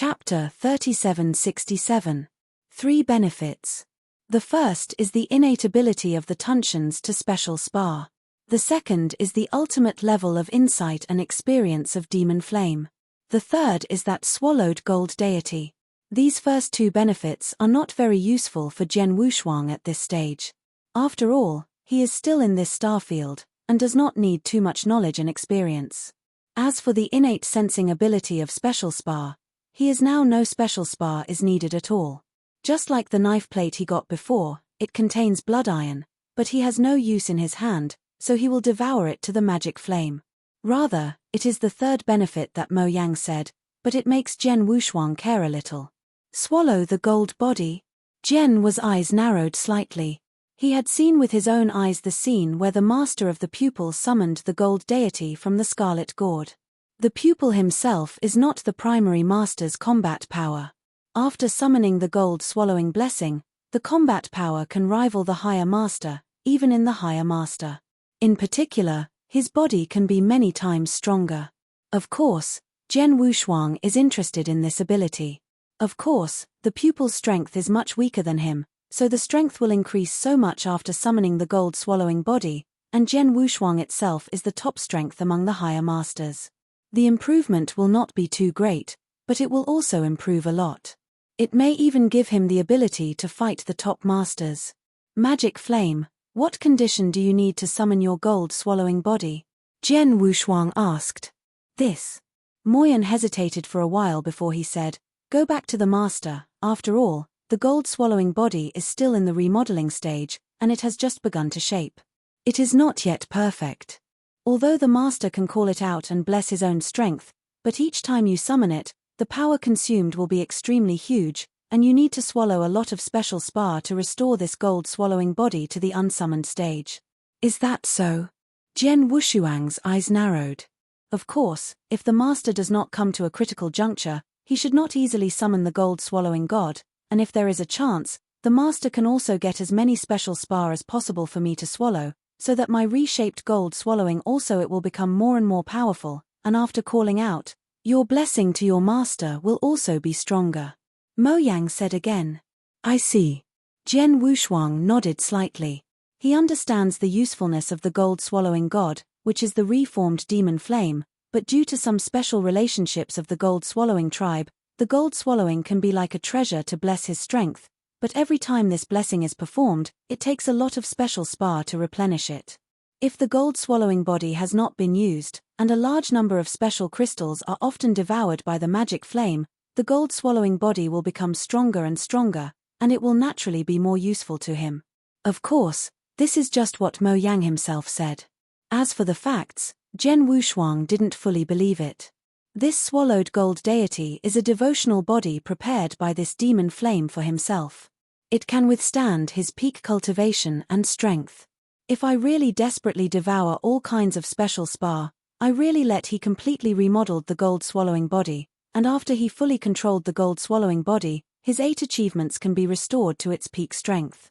Chapter 3767. 3 Benefits. The first is the innate ability of the Tuntians to special spar. The second is the ultimate level of insight and experience of demon flame. The third is that swallowed gold deity. These first 2 benefits are not very useful for Jian Wushuang at this stage. After all, he is still in this star field, and does not need too much knowledge and experience. As for the innate sensing ability of special spar, he is now no special spar is needed at all. Just like the knife plate he got before, it contains blood iron, but he has no use in his hand, so he will devour it to the magic flame. Rather, it is the third benefit that Mo Yang said, but it makes Jian Wushuang care a little. Swallow the gold body? Jian was eyes narrowed slightly. He had seen with his own eyes the scene where the master of the pupil summoned the gold deity from the scarlet gourd. The pupil himself is not the primary master's combat power. After summoning the gold-swallowing blessing, the combat power can rival the higher master, even in the higher master. In particular, his body can be many times stronger. Of course, Jian Wushuang is interested in this ability. Of course, the pupil's strength is much weaker than him, so the strength will increase so much after summoning the gold-swallowing body, and Jian Wushuang itself is the top strength among the higher masters. The improvement will not be too great, but it will also improve a lot. It may even give him the ability to fight the top masters. Magic flame, what condition do you need to summon your gold-swallowing body? Jian Wushuang asked. This. Mo Yan hesitated for a while before he said, go back to the master. After all, the gold-swallowing body is still in the remodeling stage, and it has just begun to shape. It is not yet perfect. Although the master can call it out and bless his own strength, but each time you summon it, the power consumed will be extremely huge, and you need to swallow a lot of special spar to restore this gold-swallowing body to the unsummoned stage. Is that so? Jian Wushuang's eyes narrowed. Of course, if the master does not come to a critical juncture, he should not easily summon the gold-swallowing god, and if there is a chance, the master can also get as many special spar as possible for me to swallow, so that my reshaped gold swallowing also it will become more and more powerful, and after calling out, your blessing to your master will also be stronger. Mo Yang said again. I see. Jian Wushuang nodded slightly. He understands the usefulness of the gold-swallowing god, which is the reformed demon flame, but due to some special relationships of the gold-swallowing tribe, the gold-swallowing can be like a treasure to bless his strength, but every time this blessing is performed, it takes a lot of special spar to replenish it. If the gold-swallowing body has not been used, and a large number of special crystals are often devoured by the magic flame, the gold-swallowing body will become stronger and stronger, and it will naturally be more useful to him. Of course, this is just what Mo Yang himself said. As for the facts, Jian Wushuang didn't fully believe it. This swallowed gold deity is a devotional body prepared by this demon flame for himself. It can withstand his peak cultivation and strength. If I really desperately devour all kinds of special spar, I really let he completely remodeled the gold-swallowing body, and after he fully controlled the gold-swallowing body, his 8 achievements can be restored to its peak strength.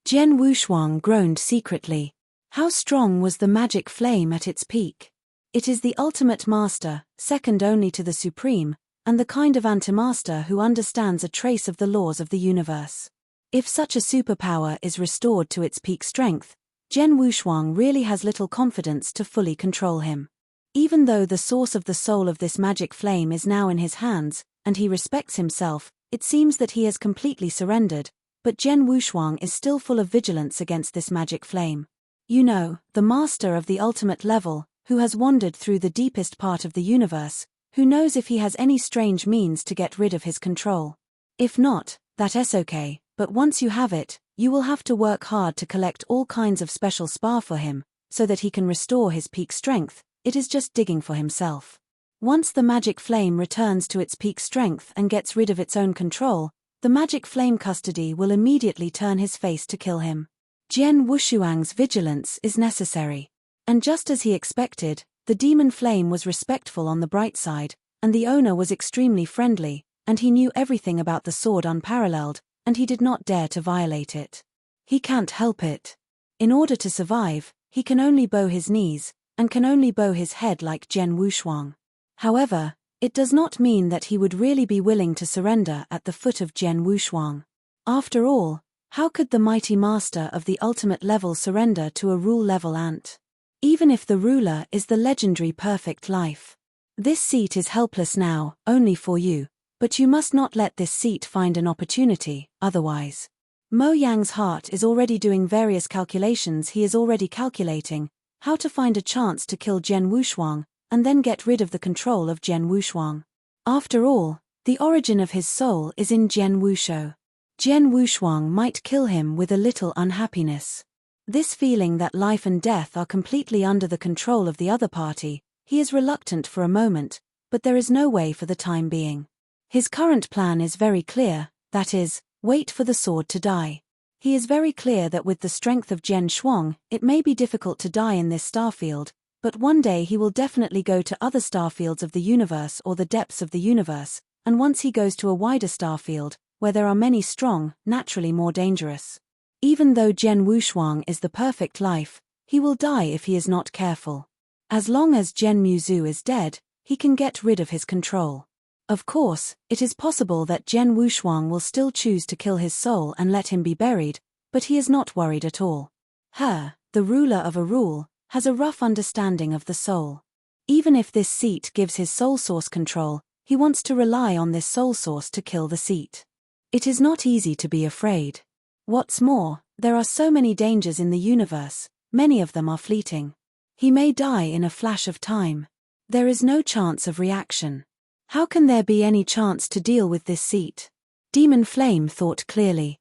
Jian Wushuang groaned secretly. How strong was the magic flame at its peak? It is the ultimate master, second only to the supreme, and the kind of antimaster who understands a trace of the laws of the universe. If such a superpower is restored to its peak strength, Jian Wushuang really has little confidence to fully control him. Even though the source of the soul of this magic flame is now in his hands, and he respects himself, it seems that he has completely surrendered, but Jian Wushuang is still full of vigilance against this magic flame. You know, the master of the ultimate level, who has wandered through the deepest part of the universe, who knows if he has any strange means to get rid of his control. If not, that is okay, but once you have it, you will have to work hard to collect all kinds of special spar for him, so that he can restore his peak strength. It is just digging for himself. Once the magic flame returns to its peak strength and gets rid of its own control, the magic flame custody will immediately turn his face to kill him. Jian Wushuang's vigilance is necessary. And just as he expected, the demon flame was respectful on the bright side, and the owner was extremely friendly, and he knew everything about the sword unparalleled, and he did not dare to violate it. He can't help it. In order to survive, he can only bow his knees, and can only bow his head like Jian Wushuang. However, It does not mean that he would really be willing to surrender at the foot of Jian Wushuang. After all, how could the mighty master of the ultimate level surrender to a rule-level ant? Even if the ruler is the legendary perfect life. This seat is helpless now, only for you, but you must not let this seat find an opportunity, otherwise. Mo Yang's heart is already doing various calculations. He is already calculating how to find a chance to kill Jian Wushuang, and then get rid of the control of Jian Wushuang. After all, the origin of his soul is in Jian Wushuo. Jian Wushuang might kill him with a little unhappiness. This feeling that life and death are completely under the control of the other party, he is reluctant for a moment, but there is no way for the time being. His current plan is very clear, that is, wait for the sword to die. He is very clear that with the strength of Jian Shuang, it may be difficult to die in this starfield, but one day he will definitely go to other starfields of the universe or the depths of the universe, and once he goes to a wider starfield, where there are many strong, naturally more dangerous. Even though Jian Wushuang is the perfect life, he will die if he is not careful. As long as Jian Muzhu is dead, he can get rid of his control. Of course, it is possible that Jian Wushuang will still choose to kill his soul and let him be buried, but he is not worried at all. Her, the ruler of a rule, has a rough understanding of the soul. Even if this seat gives his soul source control, he wants to rely on this soul source to kill the seat. It is not easy to be afraid. What's more, there are so many dangers in the universe, many of them are fleeting. He may die in a flash of time. There is no chance of reaction. How can there be any chance to deal with this seat? Demon Flame thought clearly.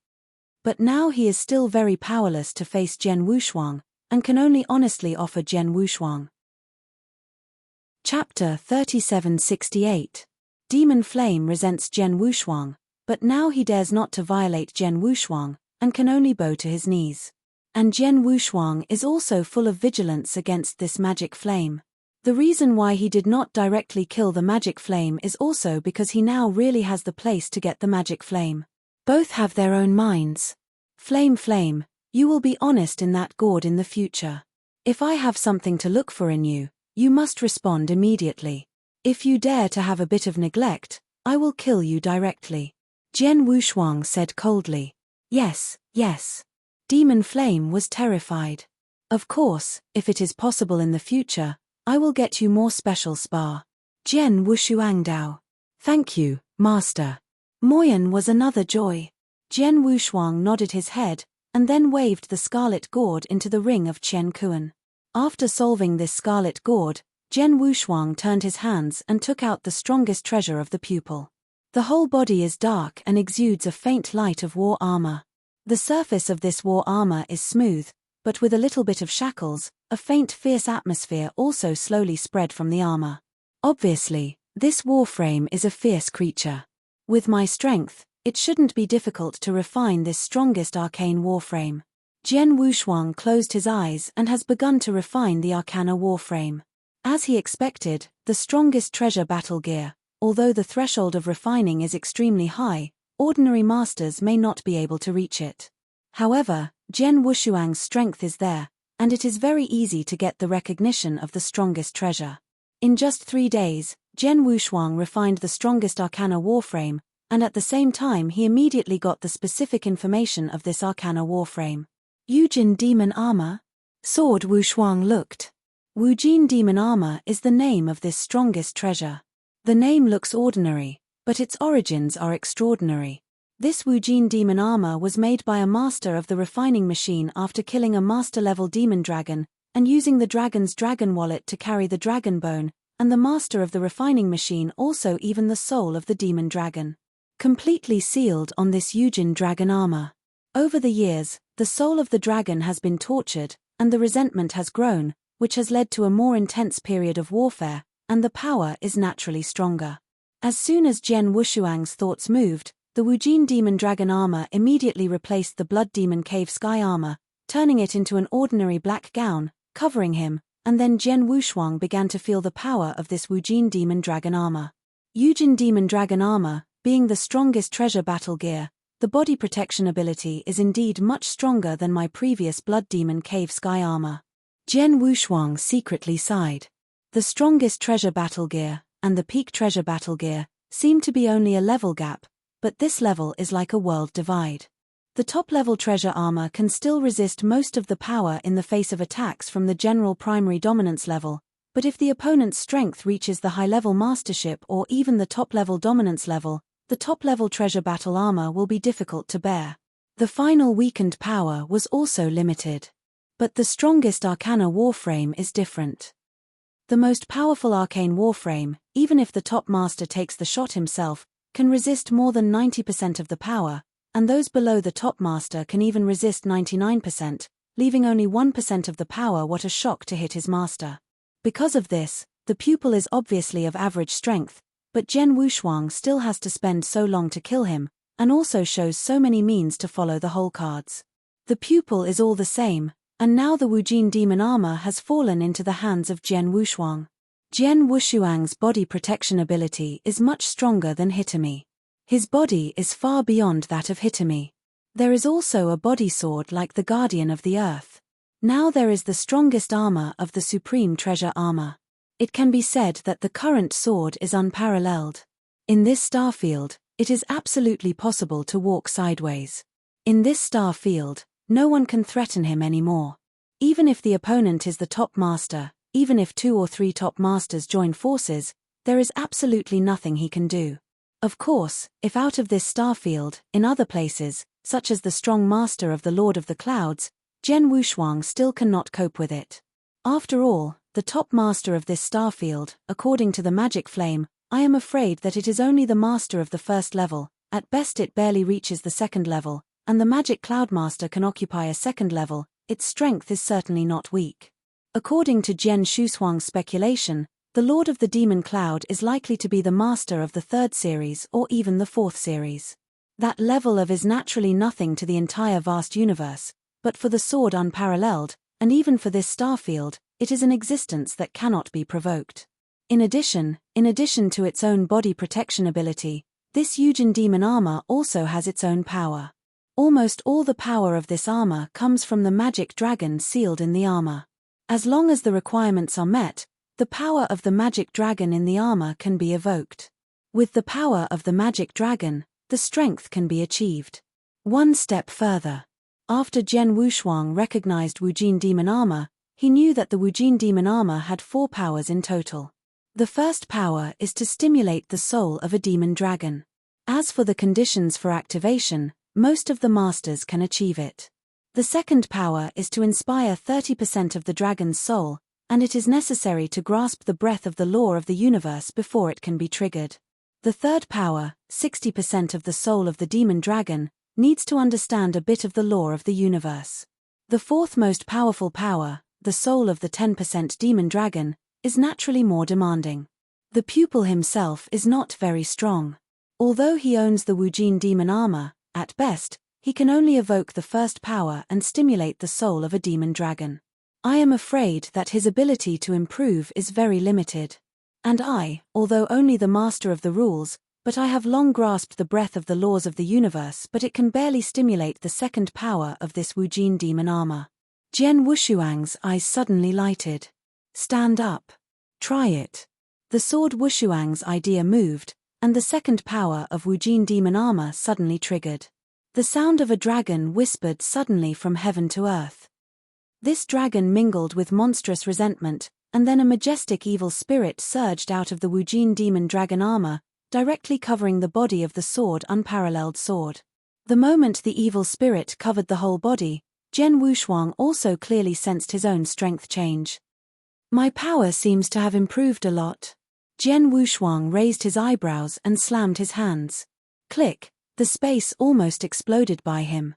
But now he is still very powerless to face Jian Wushuang, and can only honestly offer Jian Wushuang. Chapter 3768. Demon Flame resents Jian Wushuang, but now he dares not to violate Jian Wushuang, and can only bow to his knees. And Jian Wushuang is also full of vigilance against this magic flame. The reason why he did not directly kill the magic flame is also because he now really has the place to get the magic flame. Both have their own minds. Flame, you will be honest in that gourd in the future. If I have something to look for in you, you must respond immediately. If you dare to have a bit of neglect, I will kill you directly. Jian Wushuang said coldly. Yes. Demon Flame was terrified. Of course, if it is possible in the future, I will get you more special spar. Jian Wushuangdao. Thank you, master. Moyan was another joy. Jian Wushuang nodded his head, and then waved the scarlet gourd into the ring of Qian Kuan. After solving this scarlet gourd, Jian Wushuang turned his hands and took out the strongest treasure of the pupil. The whole body is dark and exudes a faint light of war armor. The surface of this war armor is smooth, but with a little bit of shackles, a faint fierce atmosphere also slowly spread from the armor. Obviously, this warframe is a fierce creature. With my strength, it shouldn't be difficult to refine this strongest arcane warframe. Jian Wushuang closed his eyes and has begun to refine the Arcana warframe. As he expected, the strongest treasure battle gear, although the threshold of refining is extremely high, ordinary masters may not be able to reach it. However, Jian Wushuang's strength is there, and it is very easy to get the recognition of the strongest treasure. In just 3 days, Jian Wushuang refined the strongest Arcana warframe, and at the same time he immediately got the specific information of this Arcana warframe. Yujin Demon Armor? Sword Wushuang looked. Wujin Demon Armor is the name of this strongest treasure. The name looks ordinary, but its origins are extraordinary. This Wujin Demon Armor was made by a master of the refining machine after killing a master-level demon dragon, and using the dragon's dragon wallet to carry the dragon bone, and the master of the refining machine also even the soul of the demon dragon. Completely sealed on this Yujin dragon armor. Over the years, the soul of the dragon has been tortured, and the resentment has grown, which has led to a more intense period of warfare, and the power is naturally stronger. As soon as Jian Wushuang's thoughts moved, the Wujin Demon Dragon armor immediately replaced the Blood Demon Cave Sky armor, turning it into an ordinary black gown, covering him, and then Jian Wushuang began to feel the power of this Wujin Demon Dragon armor. Yujin Demon Dragon armor, being the strongest treasure battle gear, the body protection ability is indeed much stronger than my previous Blood Demon Cave Sky armor. Jian Wushuang secretly sighed. The strongest treasure battle gear, and the peak treasure battle gear seem to be only a level gap, but this level is like a world divide. The top-level treasure armor can still resist most of the power in the face of attacks from the general primary dominance level, but if the opponent's strength reaches the high-level mastership or even the top-level dominance level, the top-level treasure battle armor will be difficult to bear. The final weakened power was also limited. But the strongest Arcana Warframe is different. The most powerful Arcane Warframe, even if the top master takes the shot himself, can resist more than 90% of the power, and those below the top master can even resist 99%, leaving only 1% of the power. What a shock to hit his master. Because of this, the pupil is obviously of average strength, but Jian Wushuang still has to spend so long to kill him, and also shows so many means to follow the whole cards. The pupil is all the same, and now the Wujin demon armor has fallen into the hands of Jian Wushuang. Jian Wushuang's body protection ability is much stronger than Hitami. His body is far beyond that of Hitami. There is also a body sword like the Guardian of the Earth. Now there is the strongest armor of the Supreme Treasure armor. It can be said that the current sword is unparalleled. In this star field, it is absolutely possible to walk sideways. In this star field, no one can threaten him anymore. Even if the opponent is the top master, even if 2 or 3 top masters join forces, there is absolutely nothing he can do. Of course, if out of this star field, in other places, such as the strong master of the Lord of the Clouds, Jian Wushuang still cannot cope with it. After all, the top master of this star field, according to the magic flame, I am afraid that it is only the master of the first level, at best it barely reaches the second level, and the magic cloud master can occupy a second level. Its strength is certainly not weak. According to Jian Wushuang's speculation, the Lord of the Demon Cloud is likely to be the master of the 3rd series or even the 4th series. That level of is naturally nothing to the entire vast universe, but for the sword unparalleled, and even for this star field, it is an existence that cannot be provoked. In addition to its own body protection ability, this Yujin demon armor also has its own power. Almost all the power of this armor comes from the magic dragon sealed in the armor. As long as the requirements are met, the power of the magic dragon in the armor can be evoked. With the power of the magic dragon, the strength can be achieved. One step further. After Jian Wushuang recognized Wujin demon armor, he knew that the Wujin demon armor had 4 powers in total. The first power is to stimulate the soul of a demon dragon. As for the conditions for activation, most of the masters can achieve it. The second power is to inspire 30% of the dragon's soul, and it is necessary to grasp the breath of the law of the universe before it can be triggered. The third power, 60% of the soul of the demon dragon, needs to understand a bit of the law of the universe. The fourth most powerful power, the soul of the 10% demon dragon, is naturally more demanding. The pupil himself is not very strong. Although he owns the Wujin demon armor, at best, he can only evoke the first power and stimulate the soul of a demon dragon. I am afraid that his ability to improve is very limited. And I, although only the master of the rules, but I have long grasped the breath of the laws of the universe, but it can barely stimulate the second power of this Wujin demon armor. Jian Wushuang's eyes suddenly lighted. Stand up. Try it. The sword Wushuang's idea moved, and the second power of Wujin demon armor suddenly triggered. The sound of a dragon whispered suddenly from heaven to earth. This dragon mingled with monstrous resentment, and then a majestic evil spirit surged out of the Wujin demon dragon armor, directly covering the body of the sword unparalleled sword. The moment the evil spirit covered the whole body, Jian Wushuang also clearly sensed his own strength change. My power seems to have improved a lot. Jian Wushuang raised his eyebrows and slammed his hands. Click, the space almost exploded by him.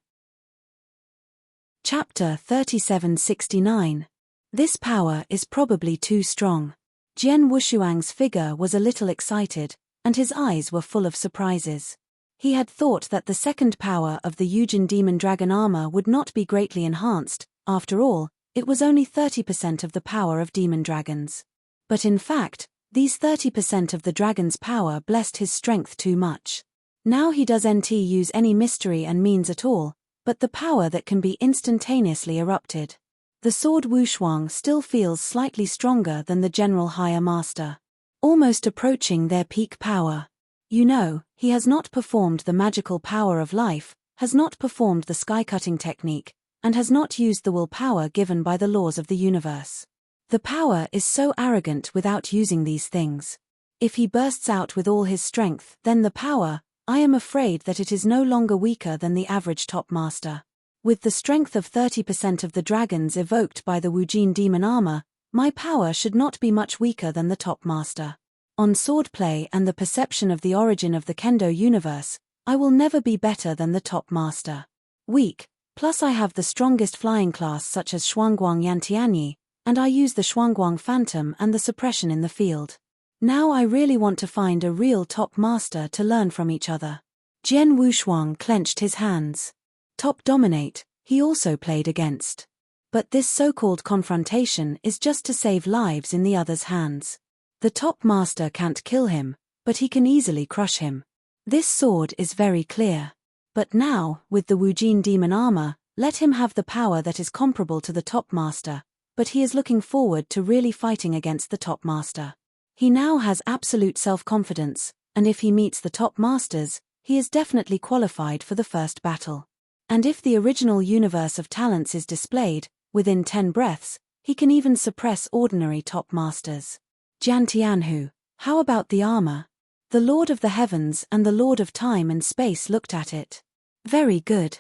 Chapter 3769. This power is probably too strong. Jian Wushuang's figure was a little excited, and his eyes were full of surprises. He had thought that the second power of the Yujin demon dragon armor would not be greatly enhanced. After all, it was only 30% of the power of demon dragons. But in fact, these 30% of the dragon's power blessed his strength too much. Now he doesn't use any mystery and means at all, but the power that can be instantaneously erupted. The sword Wushuang still feels slightly stronger than the general higher master. almost approaching their peak power. You know, he has not performed the magical power of life, has not performed the sky-cutting technique, and has not used the willpower given by the laws of the universe. The power is so arrogant without using these things. If he bursts out with all his strength, then the power, I am afraid that it is no longer weaker than the average top master. With the strength of 30% of the dragons evoked by the Wujin demon armor, my power should not be much weaker than the top master. On swordplay and the perception of the origin of the kendo universe, I will never be better than the top master. Weak, plus I have the strongest flying class such as Shuangguang Yantianyi, and I use the Shuangguang Phantom and the suppression in the field. Now I really want to find a real top master to learn from each other. Jian Wushuang clenched his hands. Top dominate, he also played against. But this so-called confrontation is just to save lives in the other's hands. The top master can't kill him, but he can easily crush him. This sword is very clear. But now, with the Wujin demon armor, let him have the power that is comparable to the top master, but he is looking forward to really fighting against the top master. He now has absolute self-confidence, and if he meets the top masters, he is definitely qualified for the first battle. And if the original universe of talents is displayed, within 10 breaths, he can even suppress ordinary top masters. Jian Tianhu, how about the armor? The Lord of the Heavens and the Lord of Time and Space looked at it. Very good.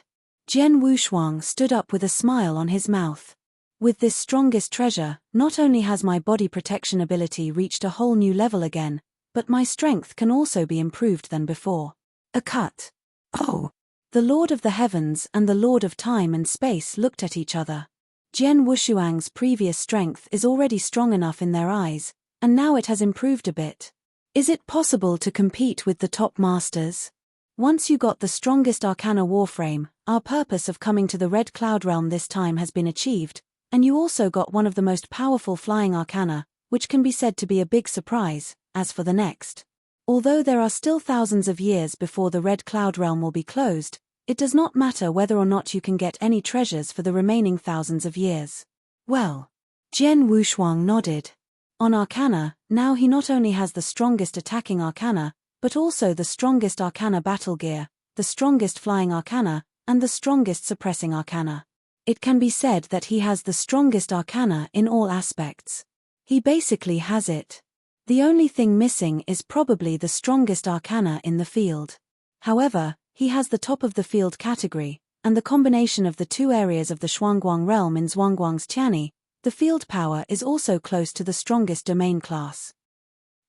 Jian Wushuang stood up with a smile on his mouth. With this strongest treasure, not only has my body protection ability reached a whole new level again, but my strength can also be improved than before. A cut. Oh! The Lord of the Heavens and the Lord of Time and Space looked at each other. Jian Wushuang's previous strength is already strong enough in their eyes, and now it has improved a bit. Is it possible to compete with the top masters? Once you got the strongest Arcana Warframe, our purpose of coming to the Red Cloud Realm this time has been achieved, and you also got one of the most powerful flying Arcana, which can be said to be a big surprise, as for the next. Although there are still thousands of years before the Red Cloud Realm will be closed, it does not matter whether or not you can get any treasures for the remaining thousands of years. Well, Jian Wushuang nodded. On Arcana, now he not only has the strongest attacking Arcana, but also the strongest Arcana battle gear, the strongest flying Arcana, and the strongest suppressing Arcana. It can be said that he has the strongest Arcana in all aspects. He basically has it. The only thing missing is probably the strongest Arcana in the field. However, he has the top of the field category, and the combination of the two areas of the Shuangguang realm in Zhuangguang's Tianyi, the field power is also close to the strongest domain class.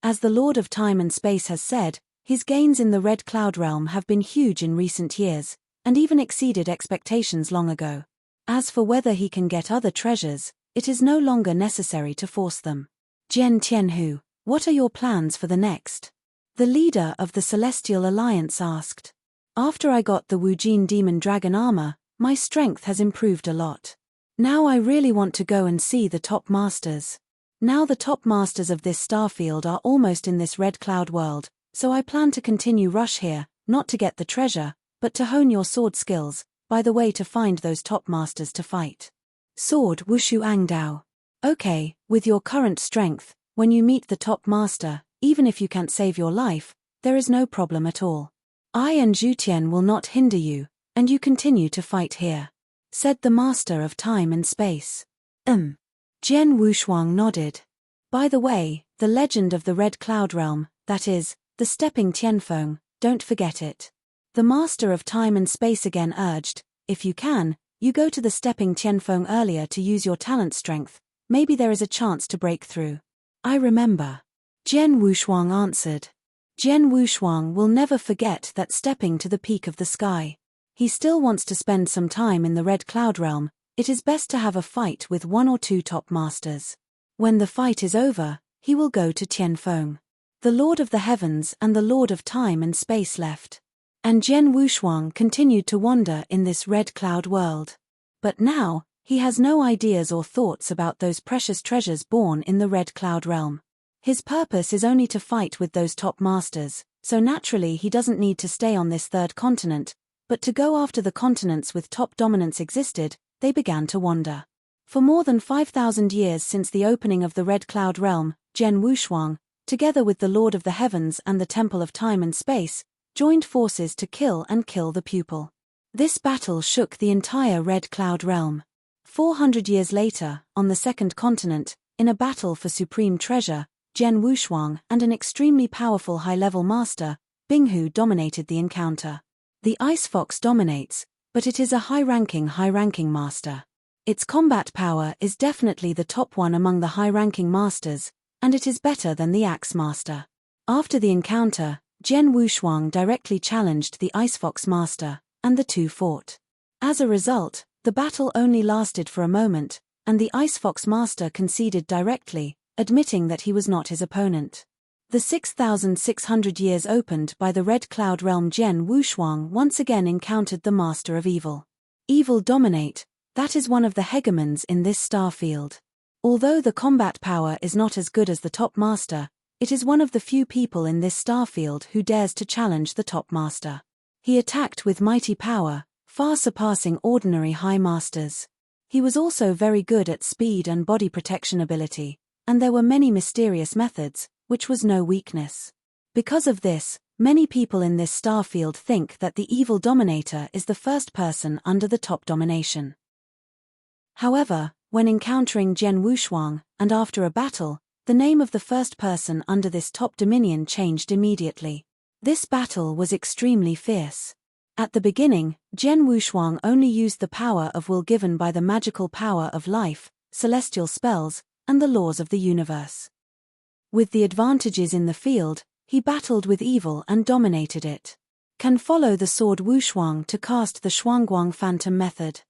As the Lord of Time and Space has said, his gains in the Red Cloud Realm have been huge in recent years, and even exceeded expectations long ago. As for whether he can get other treasures, it is no longer necessary to force them. Jian Tianhu, what are your plans for the next? The leader of the Celestial Alliance asked. After I got the Wujin Demon Dragon armor, my strength has improved a lot. Now I really want to go and see the top masters. Now the top masters of this starfield are almost in this Red Cloud world, so I plan to continue rush here, not to get the treasure, but to hone your sword skills, by the way to find those top masters to fight. Sword Wushu Angdao. Okay, with your current strength, when you meet the top master, even if you can't save your life, there is no problem at all. I and Zhutian will not hinder you, and you continue to fight here, said the master of time and space. Jian Wushuang nodded. By the way, the legend of the Red Cloud Realm, that is, the stepping Tianfeng, don't forget it. The master of time and space again urged, if you can, you go to the stepping Tianfeng earlier to use your talent strength, maybe there is a chance to break through. I remember. Jian Wushuang answered. Jian Wushuang will never forget that stepping to the peak of the sky. He still wants to spend some time in the Red Cloud Realm. It is best to have a fight with one or two top masters. When the fight is over, he will go to Tianfeng. The Lord of the Heavens and the Lord of Time and Space left. And Jian Wushuang continued to wander in this Red Cloud world. But now, he has no ideas or thoughts about those precious treasures born in the Red Cloud Realm. His purpose is only to fight with those top masters, so naturally he doesn't need to stay on this third continent, but to go after the continents with top dominance existed, they began to wander. For more than 5,000 years since the opening of the Red Cloud Realm, Jian Wushuang, together with the Lord of the Heavens and the Temple of Time and Space, joined forces to kill the pupil. This battle shook the entire Red Cloud realm. 400 years later, on the second continent, in a battle for supreme treasure, Zhen Wushuang and an extremely powerful high-level master, Binghu, dominated the encounter. The Ice Fox dominates, but it is a high-ranking master. Its combat power is definitely the top one among the high-ranking masters, and it is better than the Axe Master. After the encounter, Zhen Wushuang directly challenged the Ice Fox master, and the two fought. As a result, the battle only lasted for a moment, and the Ice Fox master conceded directly, admitting that he was not his opponent. The 6,600 years opened by the Red Cloud realm. Zhen Wushuang once again encountered the Master of Evil. Evil dominate, that is one of the hegemons in this star field. Although the combat power is not as good as the top master, it is one of the few people in this star field who dares to challenge the top master. He attacked with mighty power, far surpassing ordinary high masters. He was also very good at speed and body protection ability, and there were many mysterious methods, which was no weakness. Because of this, many people in this star field think that the evil dominator is the first person under the top domination. However, when encountering Zhen Wushuang, and after a battle, the name of the first person under this top dominion changed immediately. This battle was extremely fierce. At the beginning, Zhen Wushuang only used the power of will given by the magical power of life, celestial spells, and the laws of the universe. With the advantages in the field, he battled with evil and dominated it. Can follow the sword Wushuang to cast the Shuangguang Phantom Method.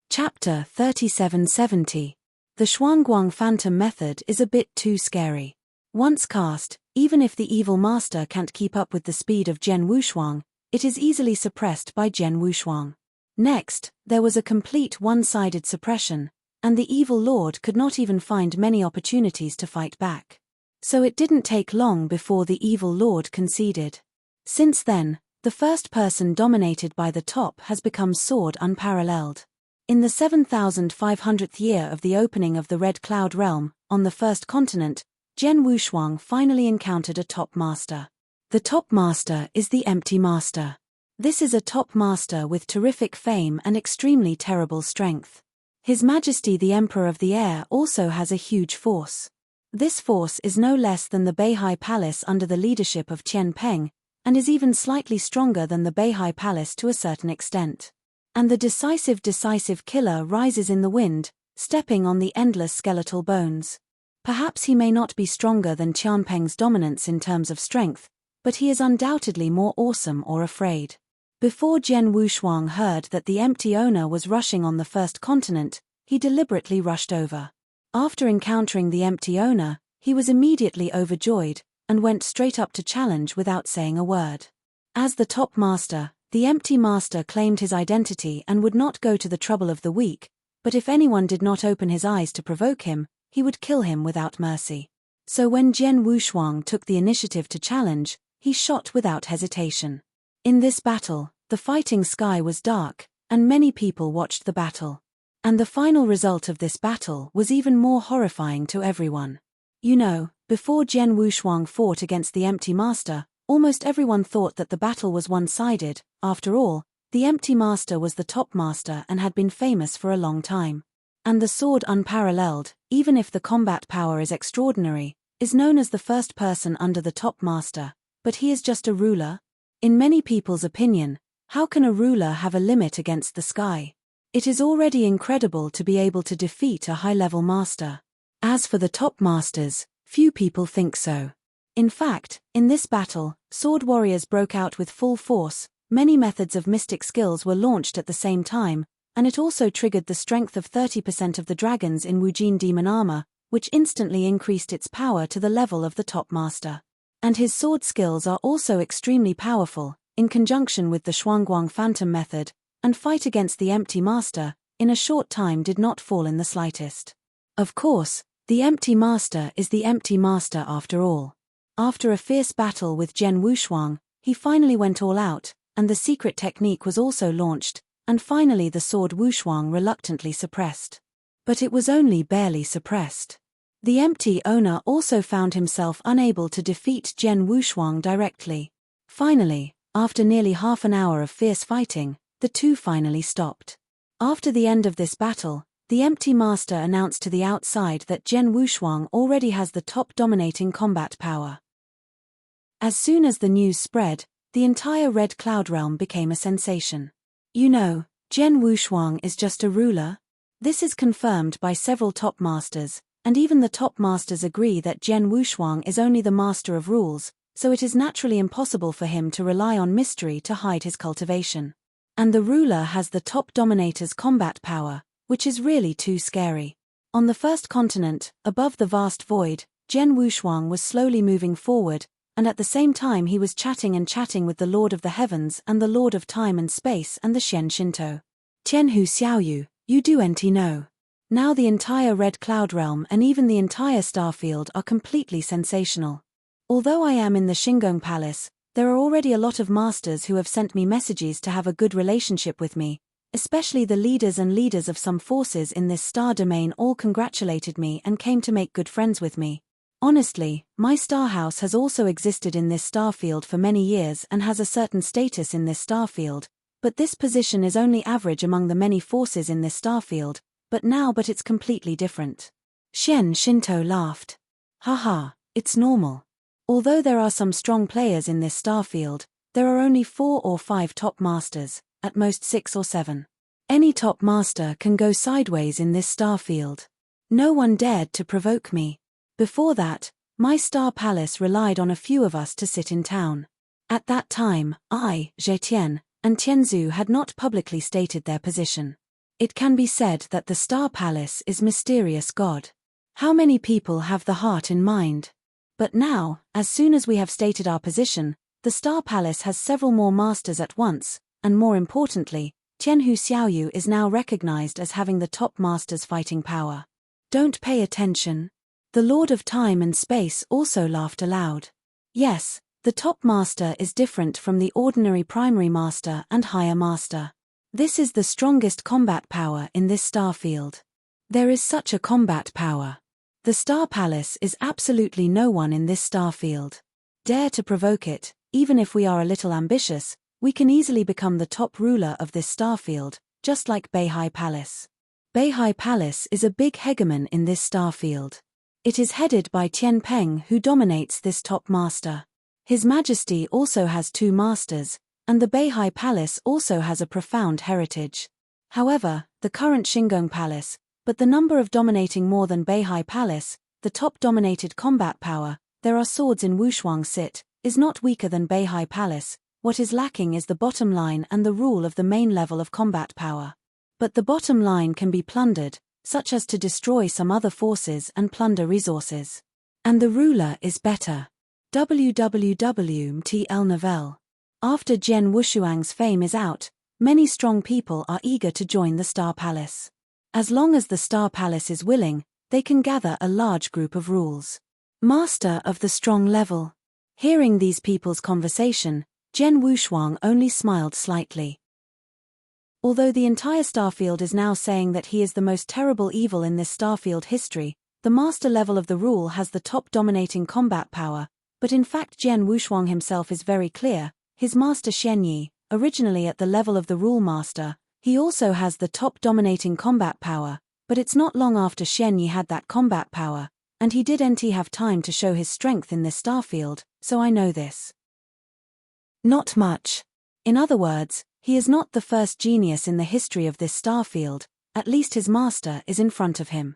Chapter 3770. The Shuangguang Phantom Method is a bit too scary. Once cast, even if the evil master can't keep up with the speed of Zhen Wushuang, it is easily suppressed by Zhen Wushuang. Next, there was a complete one-sided suppression, and the evil lord could not even find many opportunities to fight back. So it didn't take long before the evil lord conceded. Since then, the first person dominated by the top has become sword unparalleled. In the 7,500th year of the opening of the Red Cloud realm, on the first continent, Zhen Wushuang finally encountered a top master. The top master is the Empty Master. This is a top master with terrific fame and extremely terrible strength. His Majesty the Emperor of the Air also has a huge force. This force is no less than the Beihai Palace under the leadership of Qian Peng, and is even slightly stronger than the Beihai Palace to a certain extent. And the decisive killer rises in the wind, stepping on the endless skeletal bones. Perhaps he may not be stronger than Qian Peng's dominance in terms of strength, but he is undoubtedly more awesome or afraid. Before Zhen Wushuang heard that the empty owner was rushing on the first continent, he deliberately rushed over. After encountering the empty owner, he was immediately overjoyed, and went straight up to challenge without saying a word. As the top master, the empty master claimed his identity and would not go to the trouble of the weak, but if anyone did not open his eyes to provoke him, he would kill him without mercy. So when Zhen Wushuang took the initiative to challenge, he shot without hesitation. In this battle, the fighting sky was dark, and many people watched the battle. And the final result of this battle was even more horrifying to everyone. You know, before Zhen Wushuang fought against the Empty Master, almost everyone thought that the battle was one-sided. After all, the Empty Master was the top master and had been famous for a long time. And the sword unparalleled, even if the combat power is extraordinary, is known as the first person under the top master, but he is just a ruler. In many people's opinion, how can a ruler have a limit against the sky? It is already incredible to be able to defeat a high-level master. As for the top masters, few people think so. In fact, in this battle, sword warriors broke out with full force, many methods of mystic skills were launched at the same time, and it also triggered the strength of 30% of the dragons in Wujin demon armor, which instantly increased its power to the level of the top master. And his sword skills are also extremely powerful, in conjunction with the Shuangguang Phantom Method, and fight against the Empty Master, in a short time did not fall in the slightest. Of course, the Empty Master is the Empty Master after all. After a fierce battle with Zhen Wushuang, he finally went all out, and the secret technique was also launched, and finally the sword Wushuang reluctantly suppressed. But it was only barely suppressed. The empty owner also found himself unable to defeat Jian Wushuang directly. Finally, after nearly half an hour of fierce fighting, the two finally stopped. After the end of this battle, the empty master announced to the outside that Jian Wushuang already has the top dominating combat power. As soon as the news spread, the entire Red Cloud realm became a sensation. You know, Jian Wushuang is just a ruler. This is confirmed by several top masters, and even the top masters agree that Jian Wushuang is only the master of rules, so it is naturally impossible for him to rely on mystery to hide his cultivation. And the ruler has the top dominator's combat power, which is really too scary. On the first continent, above the vast void, Jian Wushuang was slowly moving forward, and at the same time he was chatting with the Lord of the Heavens and the Lord of Time and Space and the Xian Shinto. Tianhu Xiaoyu, you do know. Now the entire Red Cloud realm and even the entire starfield are completely sensational. Although I am in the Shinggong Palace, there are already a lot of masters who have sent me messages to have a good relationship with me, especially the leaders of some forces in this star domain all congratulated me and came to make good friends with me. Honestly, my star house has also existed in this starfield for many years and has a certain status in this starfield, but this position is only average among the many forces in this starfield, but it's completely different. Xian Shinto laughed. Haha, it's normal. Although there are some strong players in this starfield, there are only 4 or 5 top masters, at most 6 or 7. Any top master can go sideways in this starfield. No one dared to provoke me. Before that, my star palace relied on a few of us to sit in town. At that time, I, Zetian, and Tianzu had not publicly stated their position. It can be said that the star palace is mysterious God. How many people have the heart in mind? But now, as soon as we have stated our position, the star palace has several more masters at once, and more importantly, Tianhu Xiaoyu is now recognized as having the top master's fighting power. Don't pay attention. The Lord of Time and Space also laughed aloud. Yes, the top master is different from the ordinary primary master and higher master. This is the strongest combat power in this starfield. There is such a combat power. The Star Palace is absolutely no one in this starfield. Dare to provoke it, even if we are a little ambitious, we can easily become the top ruler of this starfield, just like Beihai Palace. Beihai Palace is a big hegemon in this starfield. It is headed by Tian Peng, who dominates this top master. His Majesty also has 2 masters, and the Beihai Palace also has a profound heritage. However, the current Shinggong Palace, but the number of dominating more than Beihai Palace, the top dominated combat power, there are swords in Wushuang sit, is not weaker than Beihai Palace. What is lacking is the bottom line and the rule of the main level of combat power. But the bottom line can be plundered, such as to destroy some other forces and plunder resources. And the ruler is better. www.tl Novel. After Jian Wushuang's fame is out, many strong people are eager to join the Star Palace. As long as the Star Palace is willing, they can gather a large group of rules. Master of the strong level. Hearing these people's conversation, Jian Wushuang only smiled slightly. Although the entire starfield is now saying that he is the most terrible evil in this starfield history, the master level of the rule has the top dominating combat power, but in fact Jian Wushuang himself is very clear. His master Xianyi, originally at the level of the rule master, he also has the top dominating combat power, but it's not long after Xianyi had that combat power, and he didn't have time to show his strength in this starfield, so I know this. Not much. In other words, he is not the first genius in the history of this starfield, at least his master is in front of him.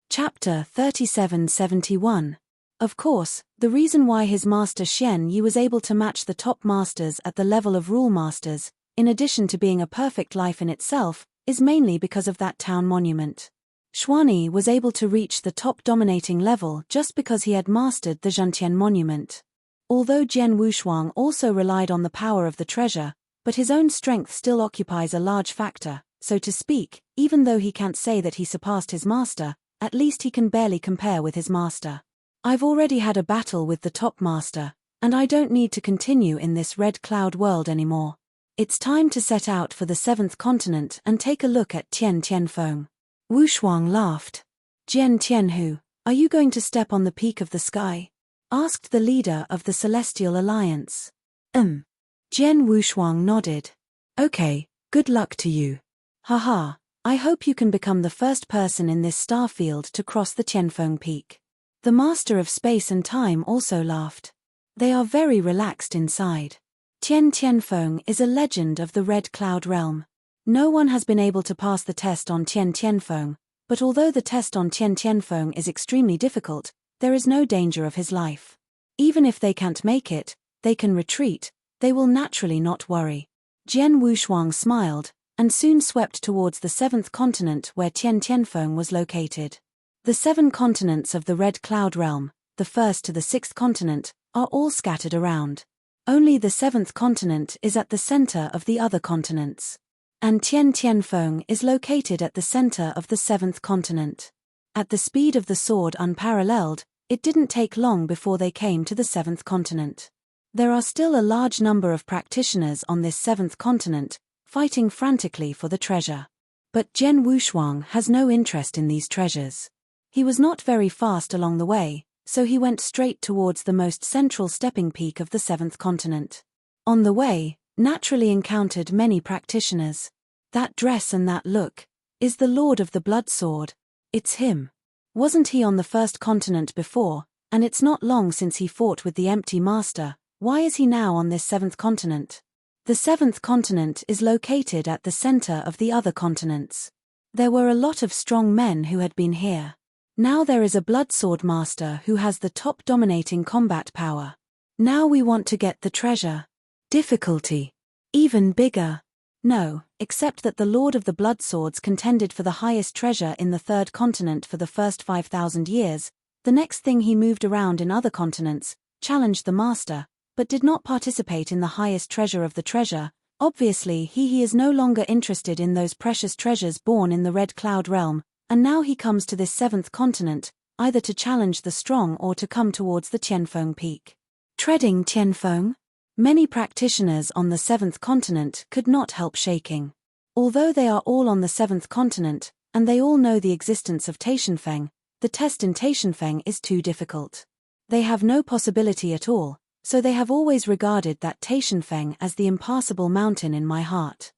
Chapter 3771. Of course, the reason why his master Xian Yi was able to match the top masters at the level of rule masters, in addition to being a perfect life in itself, is mainly because of that town monument. Xuanyi was able to reach the top dominating level just because he had mastered the Zhentian monument. Although Jian Wushuang also relied on the power of the treasure, but his own strength still occupies a large factor, so to speak, even though he can't say that he surpassed his master, at least he can barely compare with his master. I've already had a battle with the top master, and I don't need to continue in this red cloud world anymore. It's time to set out for the 7th continent and take a look at Tianfeng. Wu Shuang laughed. Jian Tianhu, are you going to step on the peak of the sky? Asked the leader of the Celestial Alliance. Jian Wushuang nodded. Okay, good luck to you. Haha, I hope you can become the first person in this star field to cross the Tianfeng Peak. The Master of Space and Time also laughed. They are very relaxed inside. Tianfeng is a legend of the Red Cloud Realm. No one has been able to pass the test on Tianfeng, but although the test on Tianfeng is extremely difficult, there is no danger of his life. Even if they can't make it, they can retreat, they will naturally not worry. Jian Wushuang smiled, and soon swept towards the 7th continent where Tianfeng was located. The 7 continents of the Red Cloud Realm, the 1st to the 6th continent, are all scattered around. Only the 7th continent is at the center of the other continents. And Tianfeng is located at the center of the 7th continent. At the speed of the sword unparalleled, it didn't take long before they came to the 7th continent. There are still a large number of practitioners on this 7th continent, fighting frantically for the treasure. But Jian Wushuang has no interest in these treasures. He was not very fast along the way, so he went straight towards the most central stepping peak of the 7th continent. On the way, naturally encountered many practitioners. That dress and that look, is the Lord of the Blood Sword. It's him. Wasn't he on the 1st continent before, and it's not long since he fought with the Empty Master, why is he now on this 7th continent? The 7th continent is located at the center of the other continents. There were a lot of strong men who had been here. Now there is a Blood Sword Master who has the top dominating combat power. Now we want to get the treasure. Difficulty. Even bigger. No, except that the Lord of the Blood Swords contended for the highest treasure in the 3rd continent for the first 5,000 years, the next thing he moved around in other continents, challenged the Master, but did not participate in the highest treasure of the treasure. Obviously he is no longer interested in those precious treasures born in the Red Cloud Realm, and now he comes to this 7th continent, either to challenge the strong or to come towards the Tianfeng Peak. Treading Tianfeng? Many practitioners on the 7th continent could not help shaking. Although they are all on the 7th continent, and they all know the existence of Taishanfeng, the test in Taishanfeng is too difficult. They have no possibility at all, so they have always regarded that Taishanfeng as the impassable mountain in my heart.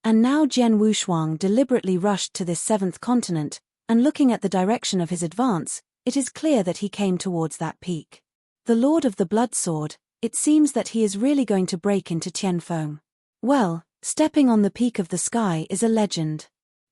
And now Jian Wushuang deliberately rushed to this 7th continent, and looking at the direction of his advance, it is clear that he came towards that peak. The Lord of the Blood Sword, it seems that he is really going to break into Tianfeng. Well, stepping on the peak of the sky is a legend.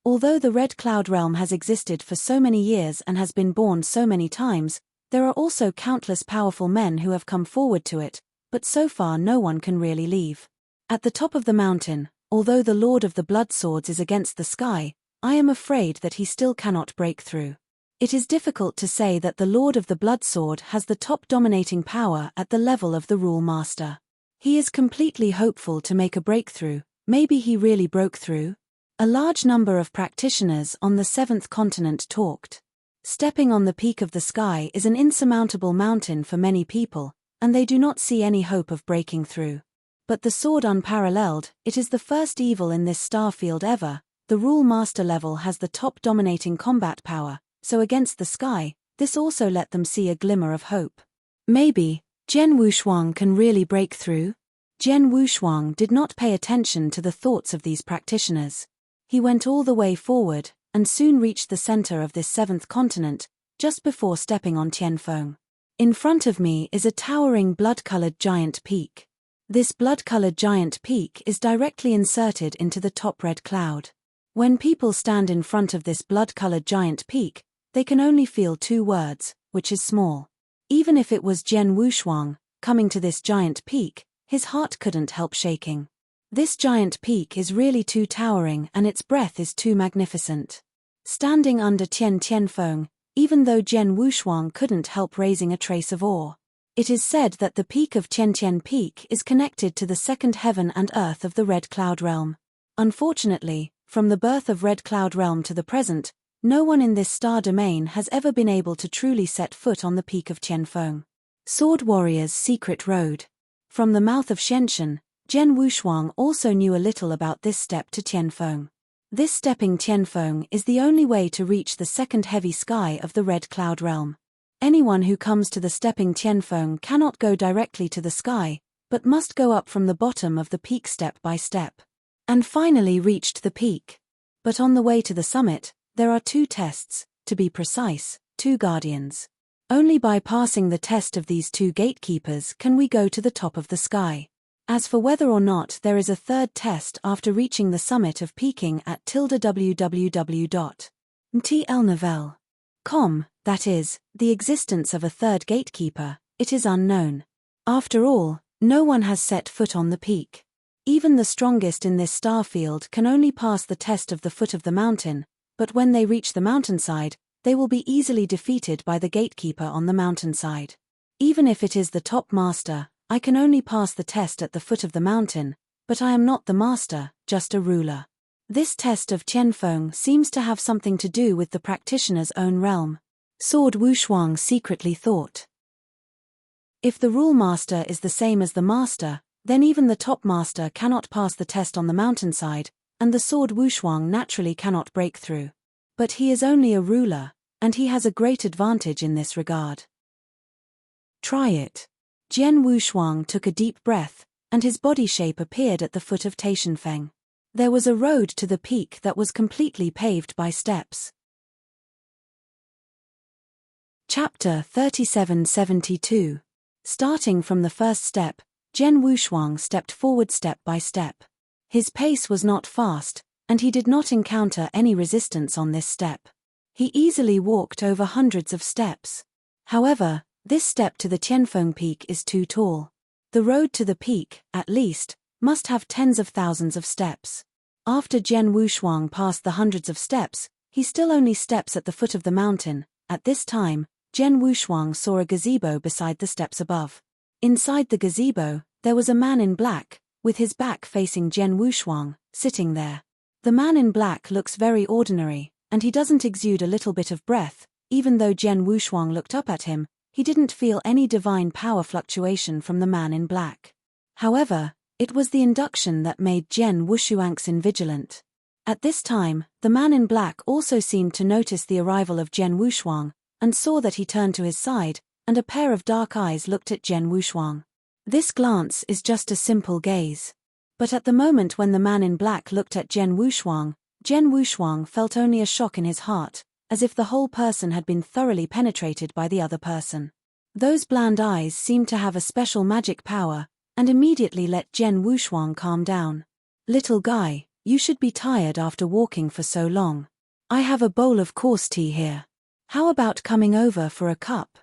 Although the Red Cloud Realm has existed for so many years and has been born so many times, there are also countless powerful men who have come forward to it, but so far no one can really leave. At the top of the mountain, although the Lord of the Blood Swords is against the sky, I am afraid that he still cannot break through. It is difficult to say that the Lord of the Blood Sword has the top dominating power at the level of the Rule Master. He is completely hopeful to make a breakthrough. Maybe he really broke through? A large number of practitioners on the 7th continent talked. Stepping on the peak of the sky is an insurmountable mountain for many people, and they do not see any hope of breaking through. But the sword unparalleled, it is the first evil in this star field ever. The Rule Master level has the top dominating combat power, so against the sky, this also let them see a glimmer of hope. Maybe Jian Wushuang can really break through? Jian Wushuang did not pay attention to the thoughts of these practitioners. He went all the way forward, and soon reached the center of this 7th continent, just before stepping on Tianfeng. In front of me is a towering blood-colored giant peak. This blood-colored giant peak is directly inserted into the top red cloud. When people stand in front of this blood-colored giant peak, they can only feel 2 words, which is small. Even if it was Jian Wushuang, coming to this giant peak, his heart couldn't help shaking. This giant peak is really too towering and its breadth is too magnificent. Standing under Tianfeng, even though Jian Wushuang couldn't help raising a trace of awe. It is said that the peak of Tiantian Peak is connected to the second heaven and earth of the Red Cloud Realm. Unfortunately, from the birth of Red Cloud Realm to the present, no one in this star domain has ever been able to truly set foot on the peak of Tianfeng. Sword Warrior's Secret Road. From the mouth of Shenshen, Jian Wushuang also knew a little about this step to Tianfeng. This stepping Tianfeng is the only way to reach the second heavy sky of the Red Cloud realm. Anyone who comes to the stepping Tianfeng cannot go directly to the sky, but must go up from the bottom of the peak step by step. And finally reached the peak. But on the way to the summit, there are 2 tests, to be precise, 2 guardians. Only by passing the test of these 2 gatekeepers can we go to the top of the sky. As for whether or not there is a 3rd test after reaching the summit of peaking at www.mtlnovel.com, that is, the existence of a 3rd gatekeeper, it is unknown. After all, no one has set foot on the peak. Even the strongest in this star field can only pass the test of the foot of the mountain, but when they reach the mountainside, they will be easily defeated by the gatekeeper on the mountainside. Even if it is the top master, I can only pass the test at the foot of the mountain, but I am not the master, just a ruler. This test of Tianfeng seems to have something to do with the practitioner's own realm. Sword Wushuang secretly thought. If the rule master is the same as the master, then even the top master cannot pass the test on the mountainside, and the sword Wushuang naturally cannot break through. But he is only a ruler, and he has a great advantage in this regard. Try it. Jian Wushuang took a deep breath, and his body shape appeared at the foot of Taishanfeng. There was a road to the peak that was completely paved by steps. Chapter 3772. Starting from the first step, Jian Wushuang stepped forward step by step. His pace was not fast, and he did not encounter any resistance on this step. He easily walked over hundreds of steps. However, this step to the Tianfeng peak is too tall. The road to the peak, at least, must have tens of thousands of steps. After Jian Wushuang passed the hundreds of steps, he still only steps at the foot of the mountain. At this time, Jian Wushuang saw a gazebo beside the steps above. Inside the gazebo, there was a man in black, with his back facing Jian Wushuang, sitting there. The man in black looks very ordinary, and he doesn't exude a little bit of breath. Even though Jian Wushuang looked up at him, he didn't feel any divine power fluctuation from the man in black. However, it was the induction that made Jian Wushuang vigilant. At this time, the man in black also seemed to notice the arrival of Jian Wushuang, and saw that he turned to his side, and a pair of dark eyes looked at Jian Wushuang. This glance is just a simple gaze. But at the moment when the man in black looked at Jian Wushuang felt only a shock in his heart, as if the whole person had been thoroughly penetrated by the other person. Those bland eyes seemed to have a special magic power, and immediately let Jian Wushuang calm down. Little guy, you should be tired after walking for so long. I have a bowl of coarse tea here. How about coming over for a cup?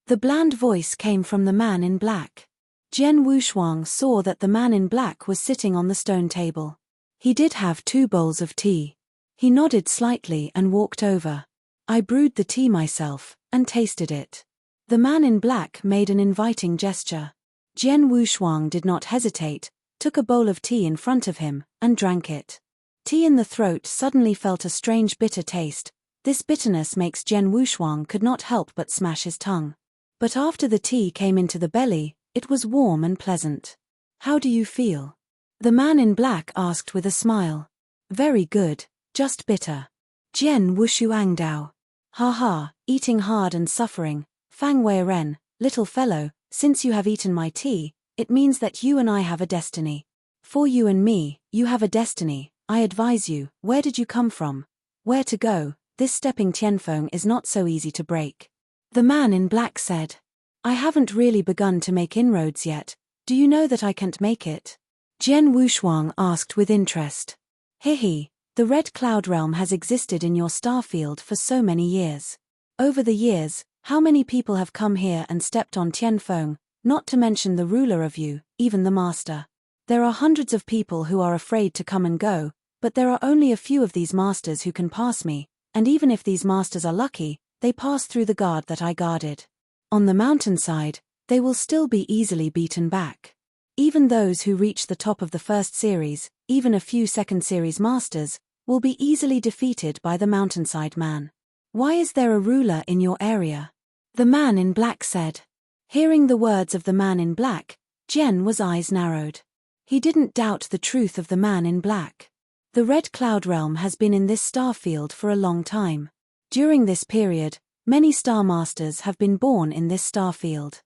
The bland voice came from the man in black. Jian Wushuang saw that the man in black was sitting on the stone table. He did have 2 bowls of tea. He nodded slightly and walked over. I brewed the tea myself, and tasted it. The man in black made an inviting gesture. Jian Wushuang did not hesitate, took a bowl of tea in front of him, and drank it. Tea in the throat suddenly felt a strange bitter taste. This bitterness makes Jian Wushuang could not help but smash his tongue. But after the tea came into the belly, it was warm and pleasant. How do you feel? The man in black asked with a smile. Very good, just bitter. Jian Wushuang Dao. Ha ha, eating hard and suffering. Fang Wei Ren, little fellow, since you have eaten my tea, it means that you and I have a destiny. For you and me, you have a destiny. I advise you, where did you come from? Where to go? This stepping Tianfeng is not so easy to break. The man in black said. I haven't really begun to make inroads yet. Do you know that I can't make it? Jian Wushuang asked with interest. Hihi, the Red Cloud realm has existed in your star field for so many years. Over the years, how many people have come here and stepped on Tianfeng, not to mention the ruler of you, even the master. There are hundreds of people who are afraid to come and go, but there are only a few of these masters who can pass me, and even if these masters are lucky, they pass through the guard that I guarded. On the mountainside, they will still be easily beaten back. Even those who reach the top of the first series, even a few second series masters, will be easily defeated by the mountainside man. Why is there a ruler in your area? The man in black said. Hearing the words of the man in black, Jian was eyes narrowed. He didn't doubt the truth of the man in black. The Red Cloud Realm has been in this star field for a long time. During this period, many star masters have been born in this star field.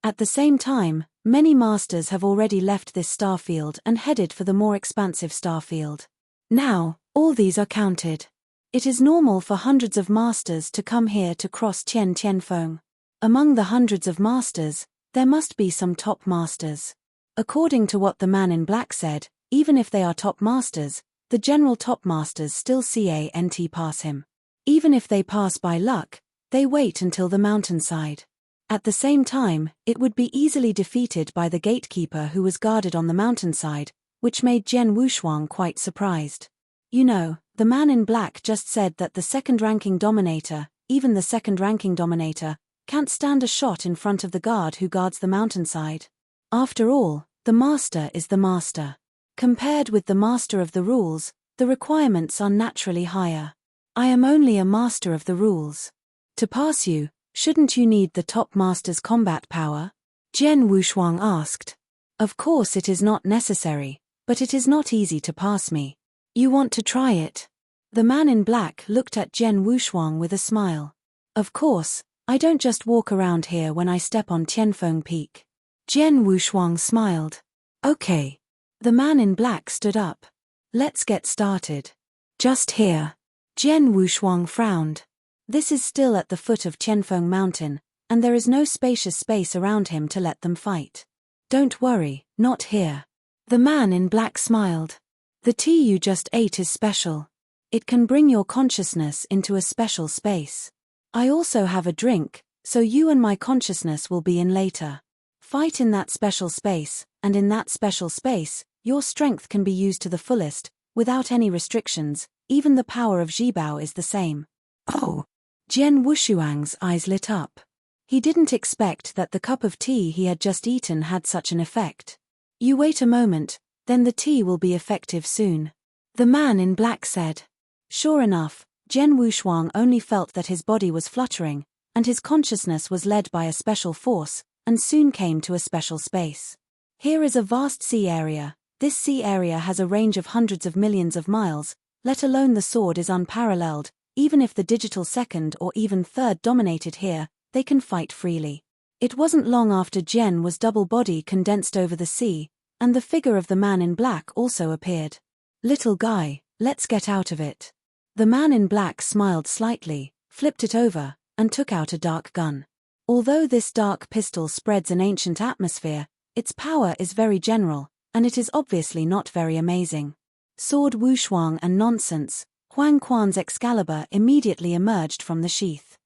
At the same time, many masters have already left this star field and headed for the more expansive star field. Now, all these are counted. It is normal for hundreds of masters to come here to cross Tianfeng. Among the hundreds of masters, there must be some top masters. According to what the man in black said, even if they are top masters, the general top masters still can't pass him. Even if they pass by luck, they wait until the mountainside. At the same time, it would be easily defeated by the gatekeeper who was guarded on the mountainside, which made Jian Wushuang quite surprised. You know, the man in black just said that the second-ranking dominator, even the second-ranking dominator, can't stand a shot in front of the guard who guards the mountainside. After all, the master is the master. Compared with the master of the rules, the requirements are naturally higher. I am only a master of the rules. To pass you, shouldn't you need the top master's combat power? Jian Wushuang asked. Of course it is not necessary, but it is not easy to pass me. You want to try it? The man in black looked at Jian Wushuang with a smile. Of course, I don't just walk around here when I step on Tianfeng Peak. Jian Wushuang smiled. Okay. The man in black stood up. Let's get started. Just here. Jian Wushuang frowned. This is still at the foot of Tianfeng Mountain, and there is no spacious space around him to let them fight. Don't worry, not here. The man in black smiled. The tea you just ate is special. It can bring your consciousness into a special space. I also have a drink, so you and my consciousness will be in later. Fight in that special space, and in that special space, your strength can be used to the fullest, without any restrictions. Even the power of Zhibao is the same. Oh! Jian Wushuang's eyes lit up. He didn't expect that the cup of tea he had just eaten had such an effect. You wait a moment, then the tea will be effective soon. The man in black said. Sure enough, Jian Wushuang only felt that his body was fluttering, and his consciousness was led by a special force, and soon came to a special space. Here is a vast sea area. This sea area has a range of hundreds of millions of miles, let alone the sword is unparalleled. Even if the digital second or even third dominated here, they can fight freely. It wasn't long after Jian was double body condensed over the sea, and the figure of the man in black also appeared. Little guy, let's get out of it. The man in black smiled slightly, flipped it over, and took out a dark gun. Although this dark pistol spreads an ancient atmosphere, its power is very general, and it is obviously not very amazing. Sword Wushuang and nonsense, Huang Quan's Excalibur immediately emerged from the sheath.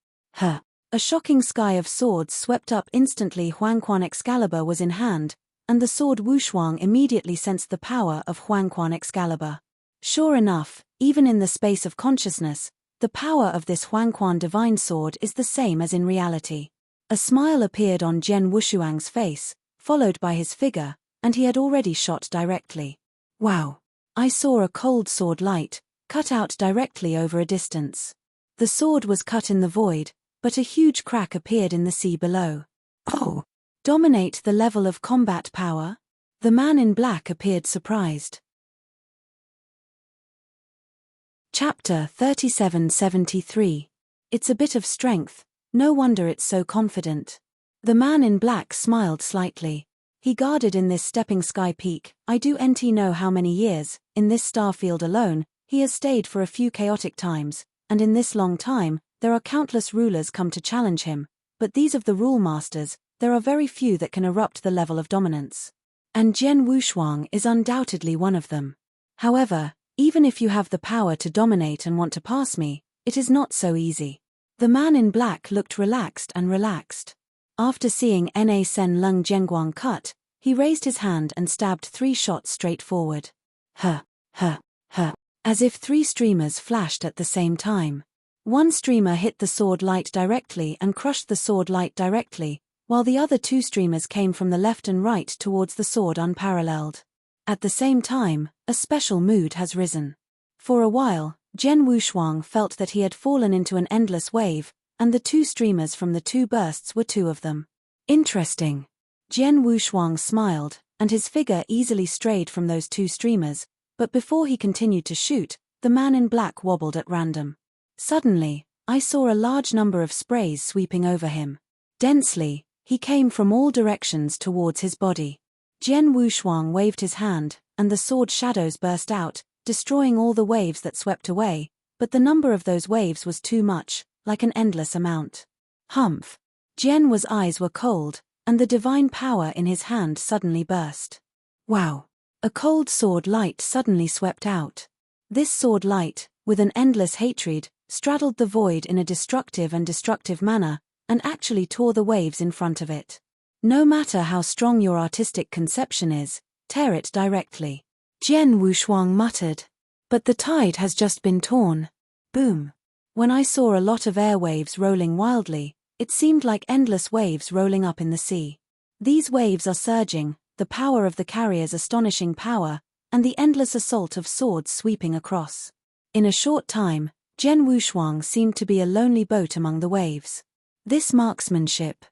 A shocking sky of swords swept up instantly. Huang Quan Excalibur was in hand, and the sword Wushuang immediately sensed the power of Huang Quan Excalibur. Sure enough, even in the space of consciousness, the power of this Huang Quan divine sword is the same as in reality. A smile appeared on Jian Wushuang's face, followed by his figure, and he had already shot directly. Wow! I saw a cold sword light, cut out directly over a distance. The sword was cut in the void, but a huge crack appeared in the sea below. Oh! Dominate the level of combat power? The man in black appeared surprised. Chapter 3773. It's a bit of strength, no wonder it's so confident. The man in black smiled slightly. He guarded in this stepping sky peak, I do not know how many years, in this star field alone, he has stayed for a few chaotic times, and in this long time, there are countless rulers come to challenge him, but these of the rule masters, there are very few that can erupt the level of dominance. And Jian Wushuang is undoubtedly one of them. However, even if you have the power to dominate and want to pass me, it is not so easy. The man in black looked relaxed and relaxed. After seeing Na Sen Lung Zhenguang cut, he raised his hand and stabbed 3 shots straight forward. As if 3 streamers flashed at the same time. One streamer hit the sword light directly and crushed the sword light directly, while the other 2 streamers came from the left and right towards the sword unparalleled. At the same time, a special mood has risen. For a while, Jian Wushuang felt that he had fallen into an endless wave, and the 2 streamers from the 2 bursts were 2 of them. Interesting. Jian Wushuang smiled, and his figure easily strayed from those 2 streamers, But before he continued to shoot, the man in black wobbled at random. Suddenly, I saw a large number of sprays sweeping over him. Densely, he came from all directions towards his body. Jian Wushuang waved his hand, and the sword shadows burst out, destroying all the waves that swept away, but the number of those waves was too much, like an endless amount. Humph! Jian's eyes were cold, and the divine power in his hand suddenly burst. Wow! A cold sword light suddenly swept out. This sword light, with an endless hatred, straddled the void in a destructive manner, and actually tore the waves in front of it. No matter how strong your artistic conception is, tear it directly. Jian Wushuang muttered. But the tide has just been torn. Boom. When I saw a lot of air waves rolling wildly, it seemed like endless waves rolling up in the sea. These waves are surging, the power of the carrier's astonishing power, and the endless assault of swords sweeping across. In a short time, Jian Wushuang seemed to be a lonely boat among the waves. This marksmanship.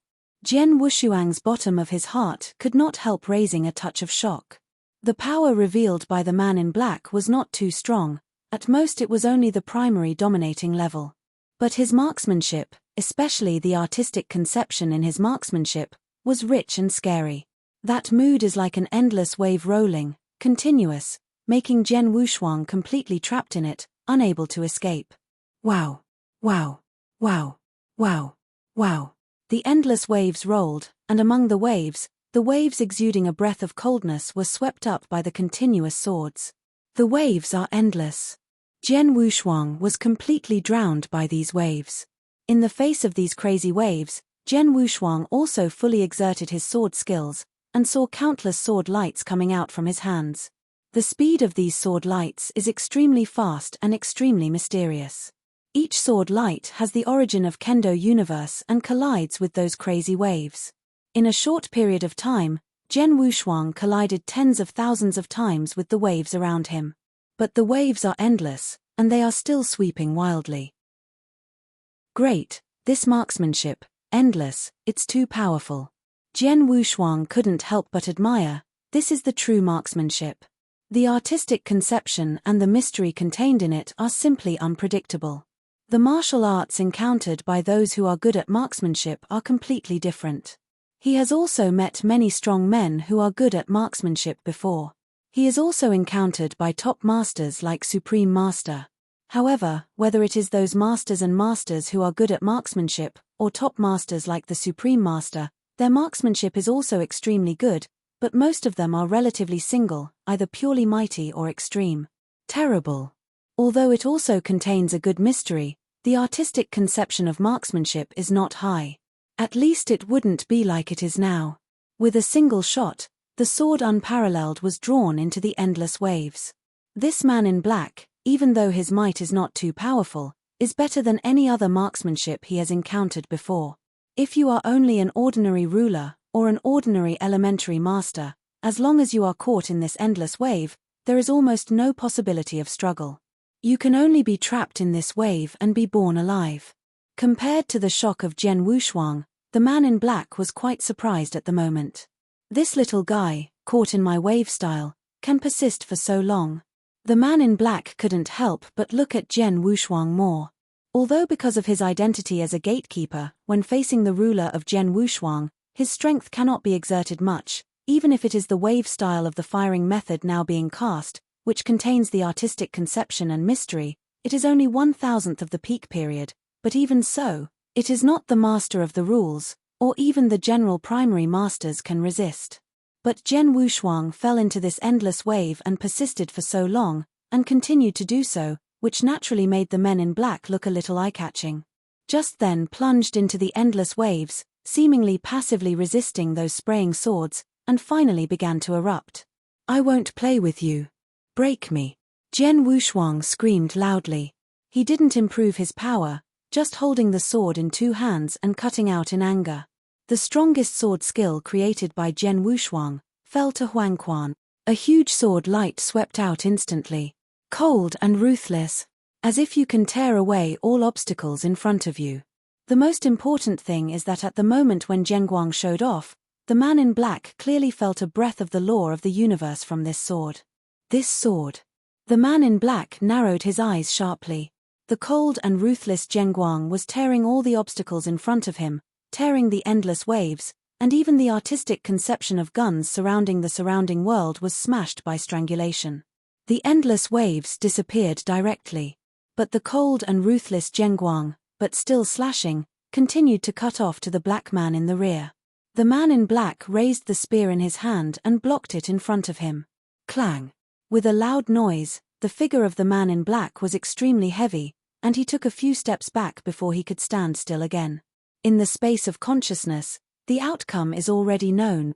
Jian Wushuang's bottom of his heart could not help raising a touch of shock. The power revealed by the man in black was not too strong, at most it was only the primary dominating level. But his marksmanship, especially the artistic conception in his marksmanship, was rich and scary. That mood is like an endless wave rolling, continuous, making Jian Wushuang completely trapped in it, unable to escape. Wow! Wow! Wow! Wow! Wow! The endless waves rolled, and among the waves exuding a breath of coldness were swept up by the continuous swords. The waves are endless. Jian Wushuang was completely drowned by these waves. In the face of these crazy waves, Jian Wushuang also fully exerted his sword skills, and saw countless sword lights coming out from his hands. The speed of these sword lights is extremely fast and extremely mysterious. Each sword light has the origin of Kendo universe and collides with those crazy waves. In a short period of time, Jian Wushuang collided tens of thousands of times with the waves around him. But the waves are endless, and they are still sweeping wildly. Great, this marksmanship, endless, it's too powerful. Jian Wushuang couldn't help but admire, this is the true marksmanship. The artistic conception and the mystery contained in it are simply unpredictable. The martial arts encountered by those who are good at marksmanship are completely different. He has also met many strong men who are good at marksmanship before. He is also encountered by top masters like Supreme Master. However, whether it is those masters and masters who are good at marksmanship, or top masters like the Supreme Master, their marksmanship is also extremely good, but most of them are relatively single, either purely mighty or extreme. Terrible. Although it also contains a good mystery, the artistic conception of marksmanship is not high. At least it wouldn't be like it is now. With a single shot, the sword unparalleled was drawn into the endless waves. This man in black, even though his might is not too powerful, is better than any other marksmanship he has encountered before. If you are only an ordinary ruler, or an ordinary elementary master, as long as you are caught in this endless wave, there is almost no possibility of struggle. You can only be trapped in this wave and be born alive. Compared to the shock of Jian Wushuang, the man in black was quite surprised at the moment. This little guy, caught in my wave style, can persist for so long. The man in black couldn't help but look at Jian Wushuang more. Although because of his identity as a gatekeeper, when facing the ruler of Jian Wushuang, his strength cannot be exerted much, even if it is the wave style of the firing method now being cast, which contains the artistic conception and mystery, it is only 1/1000th of the peak period, but even so, it is not the master of the rules, or even the general primary masters can resist. But Jian Wushuang fell into this endless wave and persisted for so long, and continued to do so, which naturally made the men in black look a little eye-catching. Just then plunged into the endless waves, seemingly passively resisting those spraying swords, and finally began to erupt. "I won't play with you. Break me." Jian Wushuang screamed loudly. He didn't improve his power, just holding the sword in two hands and cutting out in anger. The strongest sword skill created by Jian Wushuang fell to Huang Quan. A huge sword light swept out instantly. Cold and ruthless. As if you can tear away all obstacles in front of you. The most important thing is that at the moment when Zhenguang showed off, the man in black clearly felt a breath of the law of the universe from this sword. This sword. The man in black narrowed his eyes sharply. The cold and ruthless Zhenguang was tearing all the obstacles in front of him, tearing the endless waves, and even the artistic conception of guns surrounding the surrounding world was smashed by strangulation. The endless waves disappeared directly. But the cold and ruthless Zhenguang, but still slashing, continued to cut off to the black man in the rear. The man in black raised the spear in his hand and blocked it in front of him. Clang! With a loud noise, the figure of the man in black was extremely heavy, and he took a few steps back before he could stand still again. In the space of consciousness, the outcome is already known.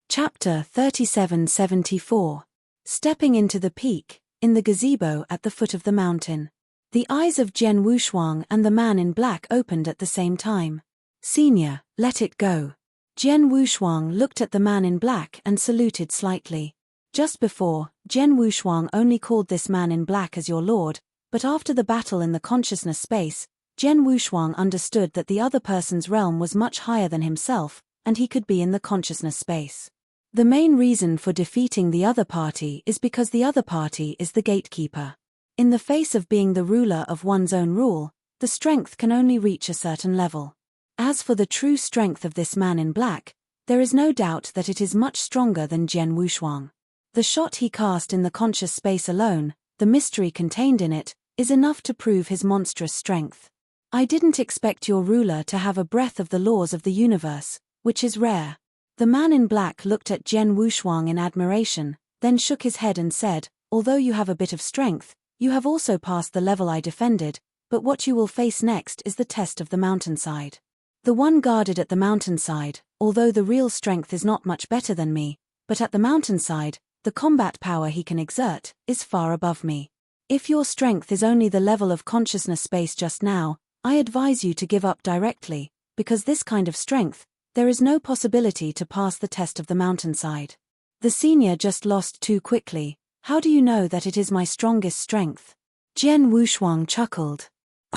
Chapter 3774. Stepping into the peak, in the gazebo at the foot of the mountain. The eyes of Zhen Wushuang and the man in black opened at the same time. Senior, let it go. Zhen Wushuang looked at the man in black and saluted slightly. Just before, Zhen Wushuang only called this man in black as your lord, but after the battle in the consciousness space, Zhen Wushuang understood that the other person's realm was much higher than himself, and he could be in the consciousness space. The main reason for defeating the other party is because the other party is the gatekeeper. In the face of being the ruler of one's own rule, the strength can only reach a certain level. As for the true strength of this man in black, there is no doubt that it is much stronger than Zhen Wushuang. The shot he cast in the conscious space alone, the mystery contained in it, is enough to prove his monstrous strength. I didn't expect your ruler to have a breath of the laws of the universe, which is rare. The man in black looked at Zhen Wushuang in admiration, then shook his head and said, although you have a bit of strength, you have also passed the level I defended, but what you will face next is the test of the mountainside. The one guarded at the mountainside, although the real strength is not much better than me, but at the mountainside, the combat power he can exert is far above me. If your strength is only the level of consciousness space just now, I advise you to give up directly, because this kind of strength, there is no possibility to pass the test of the mountainside. The senior just lost too quickly. How do you know that it is my strongest strength? Zhen Wushuang chuckled.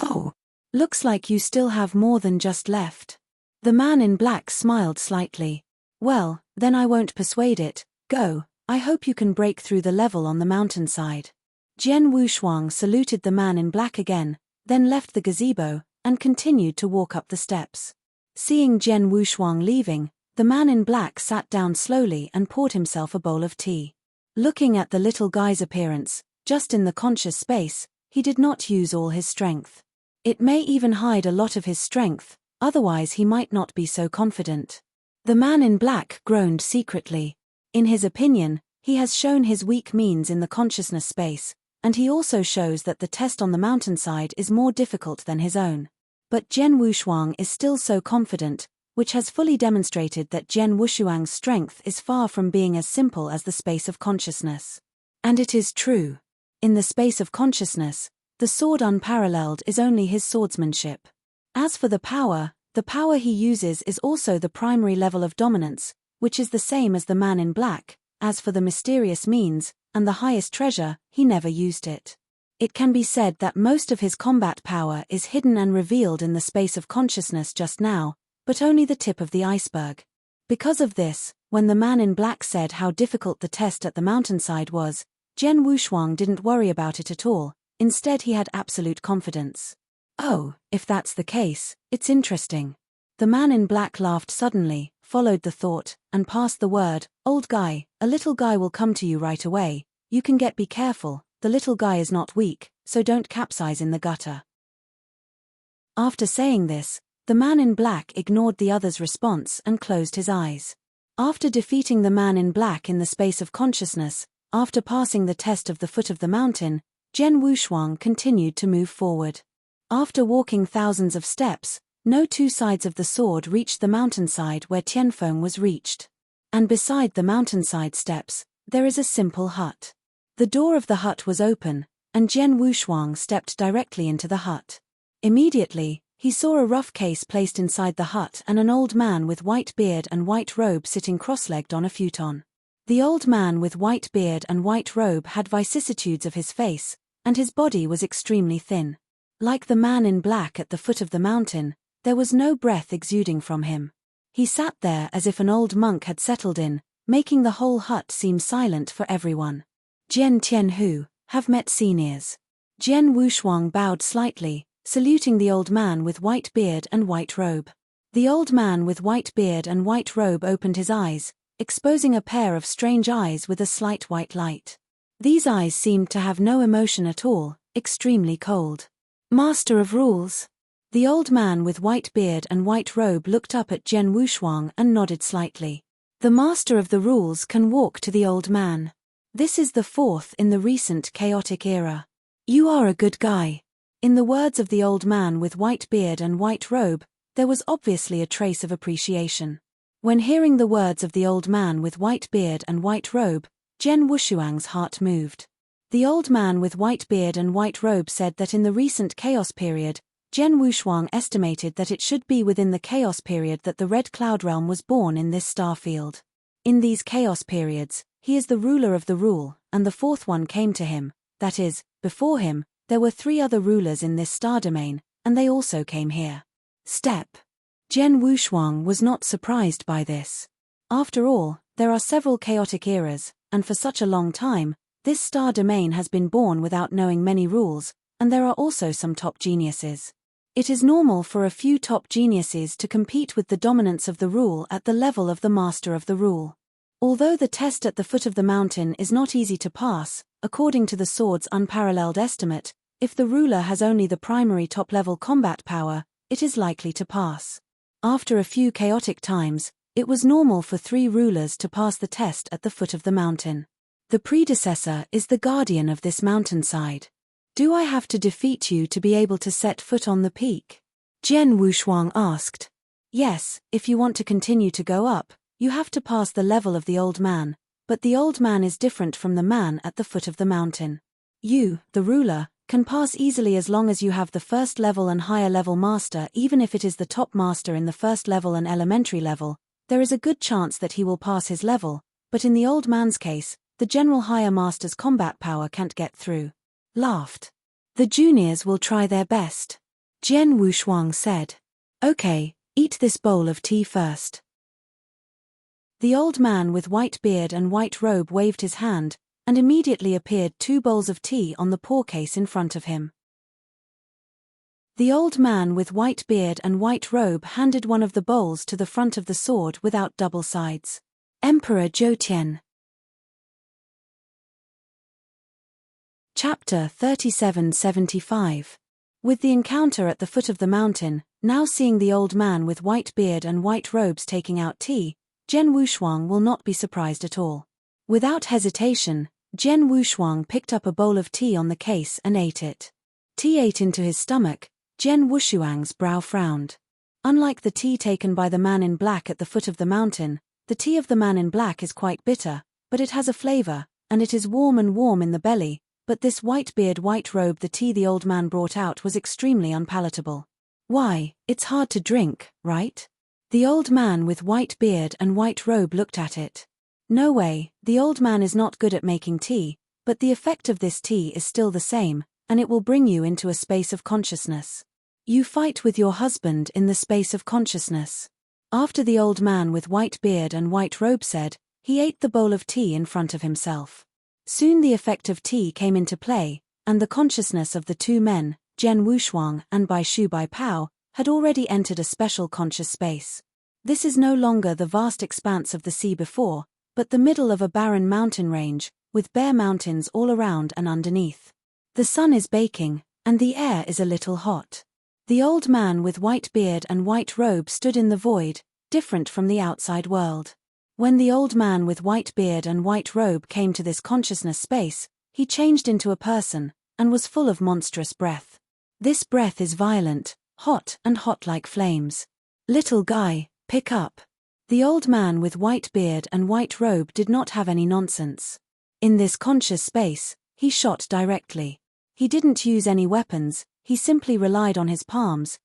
Oh, looks like you still have more than just left. The man in black smiled slightly. Well, then I won't persuade it. Go, I hope you can break through the level on the mountainside. Zhen Wushuang saluted the man in black again, then left the gazebo, and continued to walk up the steps. Seeing Zhen Wushuang leaving, the man in black sat down slowly and poured himself a bowl of tea. Looking at the little guy's appearance, just in the conscious space, he did not use all his strength. It may even hide a lot of his strength, otherwise he might not be so confident. The man in black groaned secretly. In his opinion, he has shown his weak means in the consciousness space, and he also shows that the test on the mountainside is more difficult than his own. But Zhen Wushuang is still so confident, which has fully demonstrated that Zhen Wushuang's strength is far from being as simple as the space of consciousness. And it is true. In the space of consciousness, the sword unparalleled is only his swordsmanship. As for the power he uses is also the primary level of dominance, which is the same as the man in black. As for the mysterious means, and the highest treasure, he never used it. It can be said that most of his combat power is hidden and revealed in the space of consciousness just now, but only the tip of the iceberg. Because of this, when the man in black said how difficult the test at the mountainside was, Zhen Wushuang didn't worry about it at all, instead he had absolute confidence. Oh, if that's the case, it's interesting. The man in black laughed suddenly, followed the thought, and passed the word, old guy, a little guy will come to you right away, you can be careful, the little guy is not weak, so don't capsize in the gutter. After saying this, the man in black ignored the other's response and closed his eyes. After defeating the man in black in the space of consciousness, after passing the test of the foot of the mountain, Zhen Wushuang continued to move forward. After walking thousands of steps, no two sides of the sword reached the mountainside where Tianfeng was reached. And beside the mountainside steps, there is a simple hut. The door of the hut was open, and Zhen Wushuang stepped directly into the hut. Immediately, he saw a rough case placed inside the hut and an old man with white beard and white robe sitting cross-legged on a futon. The old man with white beard and white robe had vicissitudes of his face, and his body was extremely thin. Like the man in black at the foot of the mountain, there was no breath exuding from him. He sat there as if an old monk had settled in, making the whole hut seem silent for everyone. Jian Tianhu, have met seniors. Jian Wushuang bowed slightly, saluting the old man with white beard and white robe. The old man with white beard and white robe opened his eyes, exposing a pair of strange eyes with a slight white light. These eyes seemed to have no emotion at all, extremely cold. Master of Rules. The old man with white beard and white robe looked up at Jian Wushuang and nodded slightly. The Master of the Rules can walk to the old man. This is the fourth in the recent chaotic era. You are a good guy. In the words of the old man with white beard and white robe, there was obviously a trace of appreciation. When hearing the words of the old man with white beard and white robe, Jian Wushuang's heart moved. The old man with white beard and white robe said that in the recent chaos period, Jian Wushuang estimated that it should be within the chaos period that the Red Cloud Realm was born in this star field. In these chaos periods, he is the ruler of the rule, and the fourth one came to him, that is, before him, there were 3 other rulers in this star domain, and they also came here. Step. Jian Wushuang was not surprised by this. After all, there are several chaotic eras, and for such a long time, this star domain has been born without knowing many rules, and there are also some top geniuses. It is normal for a few top geniuses to compete with the dominance of the rule at the level of the master of the rule. Although the test at the foot of the mountain is not easy to pass, according to the sword's unparalleled estimate, if the ruler has only the primary top-level combat power, it is likely to pass. After a few chaotic times, it was normal for 3 rulers to pass the test at the foot of the mountain. The predecessor is the guardian of this mountainside. Do I have to defeat you to be able to set foot on the peak? Jian Wushuang asked. Yes, if you want to continue to go up, you have to pass the level of the old man, but the old man is different from the man at the foot of the mountain. You, the ruler, can pass easily as long as you have the first level and higher level master. Even if it is the top master in the first level and elementary level, there is a good chance that he will pass his level, but in the old man's case, the general higher master's combat power can't get through. Laughed. The juniors will try their best. Jian Wushuang said. Okay, eat this bowl of tea first. The old man with white beard and white robe waved his hand, and immediately appeared 2 bowls of tea on the pour case in front of him. The old man with white beard and white robe handed one of the bowls to the front of the sword without double sides. Emperor Zhou. Chapter 3775. With the encounter at the foot of the mountain, now seeing the old man with white beard and white robes taking out tea, Jian Wushuang will not be surprised at all. Without hesitation, Jian Wushuang picked up a bowl of tea on the case and ate it. Tea ate into his stomach. Jian Wushuang's brow frowned. Unlike the tea taken by the man in black at the foot of the mountain, the tea of the man in black is quite bitter, but it has a flavor, and it is warm in the belly. But this white beard white robe the tea the old man brought out was extremely unpalatable. Why, it's hard to drink, right? The old man with white beard and white robe looked at it. No way, the old man is not good at making tea, but the effect of this tea is still the same, and it will bring you into a space of consciousness. You fight with your husband in the space of consciousness. After the old man with white beard and white robe said, he ate the bowl of tea in front of himself. Soon the effect of tea came into play, and the consciousness of the 2 men, Jian Wushuang and Bai Shu Bai Pao, had already entered a special conscious space. This is no longer the vast expanse of the sea before, but the middle of a barren mountain range, with bare mountains all around and underneath. The sun is baking, and the air is a little hot. The old man with white beard and white robe stood in the void, different from the outside world. When the old man with white beard and white robe came to this consciousness space, he changed into a person, and was full of monstrous breath. This breath is violent, hot like flames. Little guy, pick up. The old man with white beard and white robe did not have any nonsense. In this conscious space, he shot directly. He didn't use any weapons, he simply relied on his palms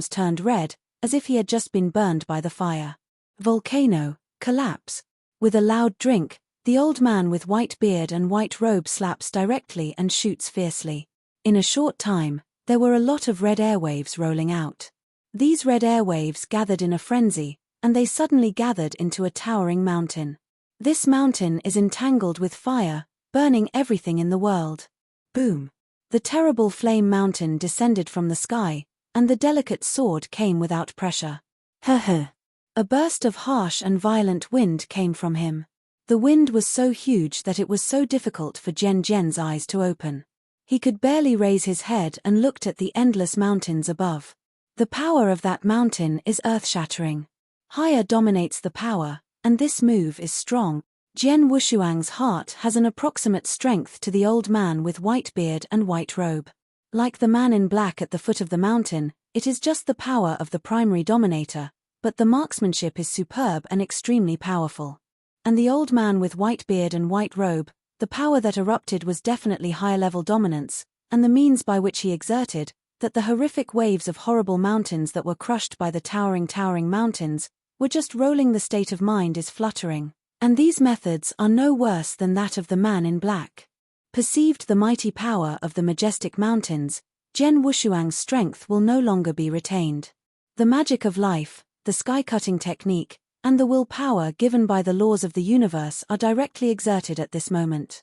turned red, as if he had just been burned by the fire. Volcano. Collapse. With a loud drink, the old man with white beard and white robe slaps directly and shoots fiercely. In a short time, there were a lot of red airwaves rolling out. These red airwaves gathered in a frenzy, and they suddenly gathered into a towering mountain. This mountain is entangled with fire, burning everything in the world. Boom! The terrible flame mountain descended from the sky, and the delicate sword came without pressure. A burst of harsh and violent wind came from him. The wind was so huge that it was so difficult for Gen's eyes to open. He could barely raise his head and looked at the endless mountains above. The power of that mountain is earth-shattering. Higher dominates the power, and this move is strong. Jian Wushuang's heart has an approximate strength to the old man with white beard and white robe. Like the man in black at the foot of the mountain, it is just the power of the primary dominator, but the marksmanship is superb and extremely powerful. And the old man with white beard and white robe, the power that erupted was definitely higher-level dominance, and the means by which he exerted, that the horrific waves of horrible mountains that were crushed by the towering mountains, were just rolling. The state of mind is fluttering, and these methods are no worse than that of the man in black. Perceived the mighty power of the majestic mountains, Jian Wushuang's strength will no longer be retained. The magic of life, the sky-cutting technique, and the willpower given by the laws of the universe are directly exerted at this moment.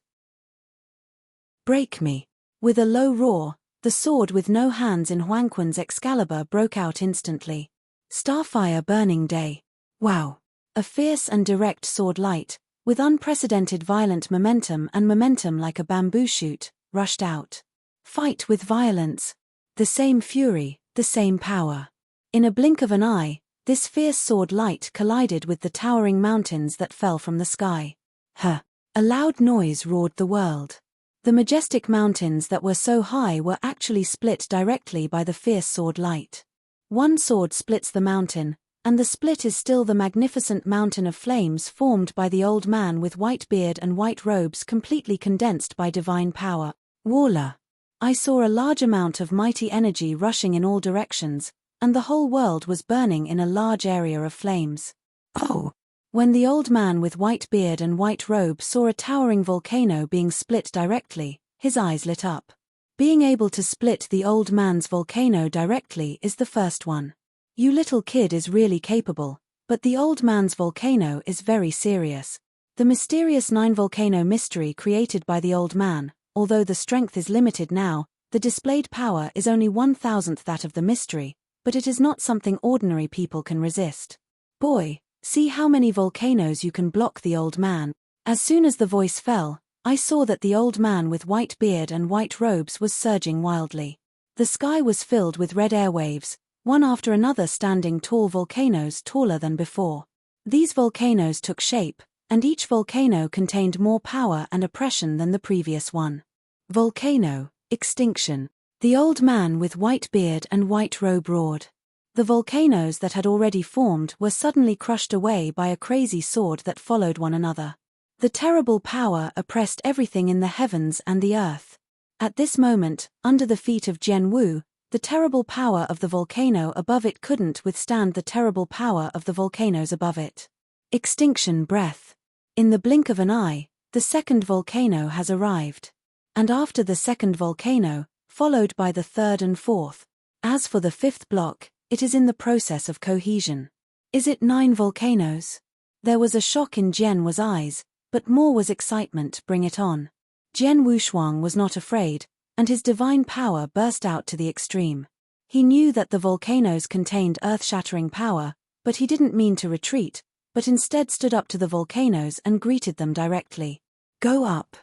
Break me! With a low roar, the sword with no hands in Huangquan's Excalibur broke out instantly. Starfire burning day. Wow! A fierce and direct sword light, with unprecedented violent momentum and momentum like a bamboo shoot, rushed out. Fight with violence. The same fury, the same power. In a blink of an eye, this fierce sword light collided with the towering mountains that fell from the sky. A loud noise roared the world. The majestic mountains that were so high were actually split directly by the fierce sword light. One sword splits the mountain, and the split is still the magnificent mountain of flames formed by the old man with white beard and white robes, completely condensed by divine power. Walla! I saw a large amount of mighty energy rushing in all directions, and the whole world was burning in a large area of flames. Oh! When the old man with white beard and white robe saw a towering volcano being split directly, his eyes lit up. Being able to split the old man's volcano directly is the first one. You little kid is really capable, but the old man's volcano is very serious. The mysterious 9 volcano mystery created by the old man, although the strength is limited now, the displayed power is only 1,000th that of the mystery, but it is not something ordinary people can resist. Boy, see how many volcanoes you can block the old man. As soon as the voice fell, I saw that the old man with white beard and white robes was surging wildly. The sky was filled with red airwaves, one after another standing tall volcanoes taller than before. These volcanoes took shape, and each volcano contained more power and oppression than the previous one. Volcano, extinction. The old man with white beard and white robe roared. The volcanoes that had already formed were suddenly crushed away by a crazy sword that followed one another. The terrible power oppressed everything in the heavens and the earth. At this moment, under the feet of Jian Wu, the terrible power of the volcano above it couldn't withstand the terrible power of the volcanoes above it. Extinction breath. In the blink of an eye, the second volcano has arrived. And after the second volcano, followed by the third and fourth. As for the fifth block, it is in the process of cohesion. Is it 9 volcanoes? There was a shock in Jian Wu's eyes, but more was excitement. Bring it on. Jian Wushuang was not afraid, and his divine power burst out to the extreme. He knew that the volcanoes contained earth-shattering power, but he didn't mean to retreat, but instead stood up to the volcanoes and greeted them directly. Go up.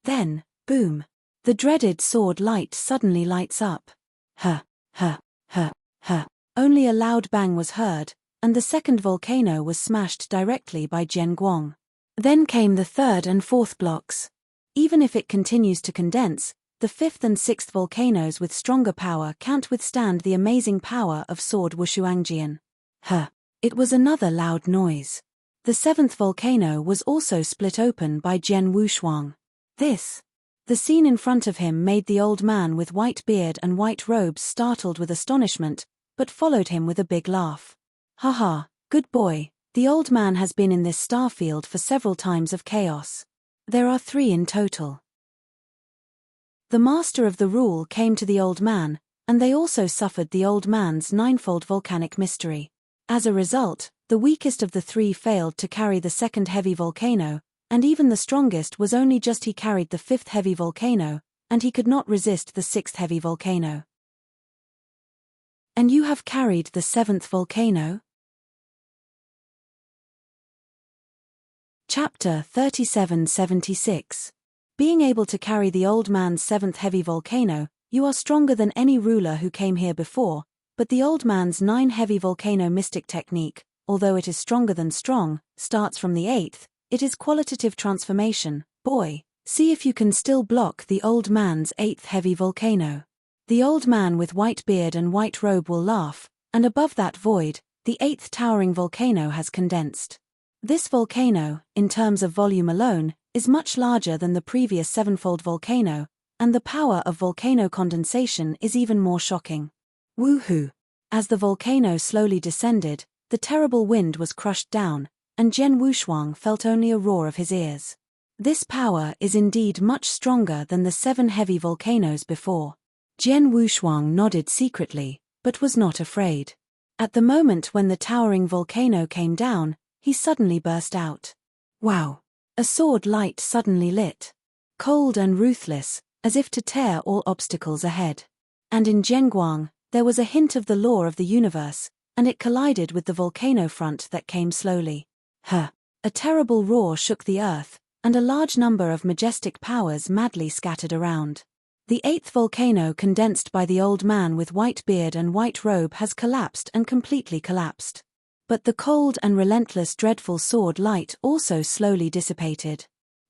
Then, boom. The dreaded sword light suddenly lights up. Only a loud bang was heard, and the second volcano was smashed directly by Jian Guang. Then came the third and fourth blocks. Even if it continues to condense, the fifth and sixth volcanoes with stronger power can't withstand the amazing power of sword Wushuangjian. It was another loud noise. The seventh volcano was also split open by Jian Wushuang. The scene in front of him made the old man with white beard and white robes startled with astonishment, but followed him with a big laugh. Haha, good boy, the old man has been in this star field for several times of chaos. There are 3 in total. The master of the rule came to the old man, and they also suffered the old man's 9-fold volcanic mystery. As a result, The weakest of the three failed to carry the second heavy volcano, and even the strongest was only just he carried the fifth heavy volcano, and he could not resist the sixth heavy volcano. And you have carried the seventh volcano? Chapter 3776. Being able to carry the old man's seventh heavy volcano, you are stronger than any ruler who came here before, but the old man's 9 heavy volcano mystic technique, although it is stronger than strong, starts from the 8th, it is qualitative transformation. Boy, see if you can still block the old man's 8th heavy volcano. The old man with white beard and white robe will laugh, and above that void, the 8th towering volcano has condensed. This volcano, in terms of volume alone, is much larger than the previous sevenfold volcano, and the power of volcano condensation is even more shocking. Woohoo! As the volcano slowly descended, the terrible wind was crushed down, and Jian Wushuang felt only a roar of his ears. This power is indeed much stronger than the 7 heavy volcanoes before. Jian Wushuang nodded secretly, but was not afraid. At the moment when the towering volcano came down, he suddenly burst out. Wow! A sword light suddenly lit. Cold and ruthless, as if to tear all obstacles ahead. And in Zhenguang, there was a hint of the law of the universe, and it collided with the volcano front that came slowly. A terrible roar shook the earth, and a large number of majestic powers madly scattered around. The 8th volcano condensed by the old man with white beard and white robe has collapsed and completely collapsed. But the cold and relentless dreadful sword light also slowly dissipated.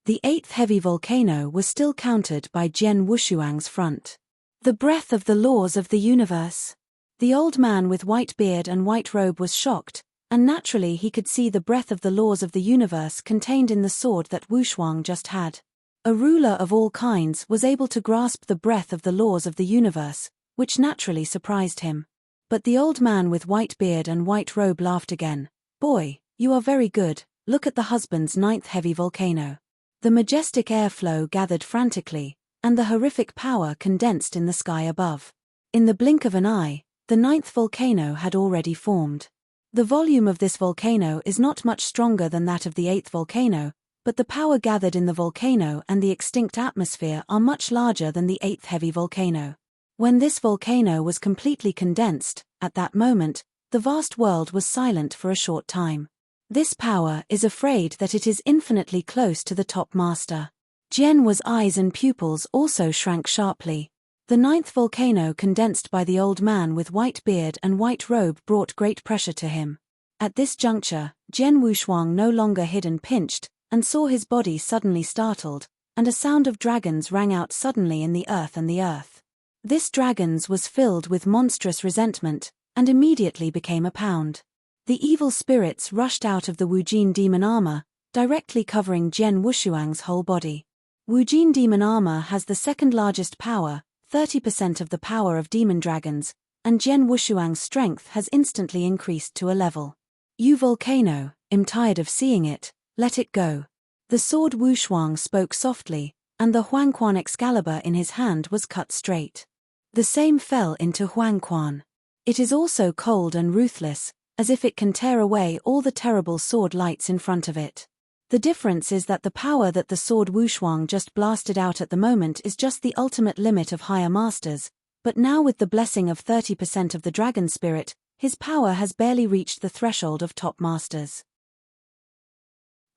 The 8th heavy volcano was still countered by Jian Wushuang's front. The breath of the laws of the universe. The old man with white beard and white robe was shocked, and naturally he could see the breath of the laws of the universe contained in the sword that Wushuang just had. A ruler of all kinds was able to grasp the breath of the laws of the universe, which naturally surprised him. But the old man with white beard and white robe laughed again. Boy, you are very good, look at the husband's 9th heavy volcano. The majestic airflow gathered frantically, and the horrific power condensed in the sky above. In the blink of an eye, the 9th volcano had already formed. The volume of this volcano is not much stronger than that of the 8th volcano, but the power gathered in the volcano and the extinct atmosphere are much larger than the 8th heavy volcano. When this volcano was completely condensed, at that moment, the vast world was silent for a short time. This power is afraid that it is infinitely close to the top master. Jian's eyes and pupils also shrank sharply. The 9th volcano condensed by the old man with white beard and white robe brought great pressure to him. At this juncture, Jian Wushuang no longer hid and pinched, and saw his body suddenly startled, and a sound of dragons rang out suddenly in the earth and the earth. This dragons was filled with monstrous resentment, and immediately became a pound. The evil spirits rushed out of the Wujin demon armor, directly covering Jian Wushuang's whole body. Wujin demon armor has the second largest power, 30% of the power of demon dragons, and Jian Wushuang's strength has instantly increased to a level. You volcano, I'm tired of seeing it, let it go. The sword Wushuang spoke softly, and the Huangquan Excalibur in his hand was cut straight. The same fell into Huangquan. It is also cold and ruthless, as if it can tear away all the terrible sword lights in front of it. The difference is that the power that the sword Wushuang just blasted out at the moment is just the ultimate limit of higher masters, but now with the blessing of 30% of the dragon spirit, his power has barely reached the threshold of top masters.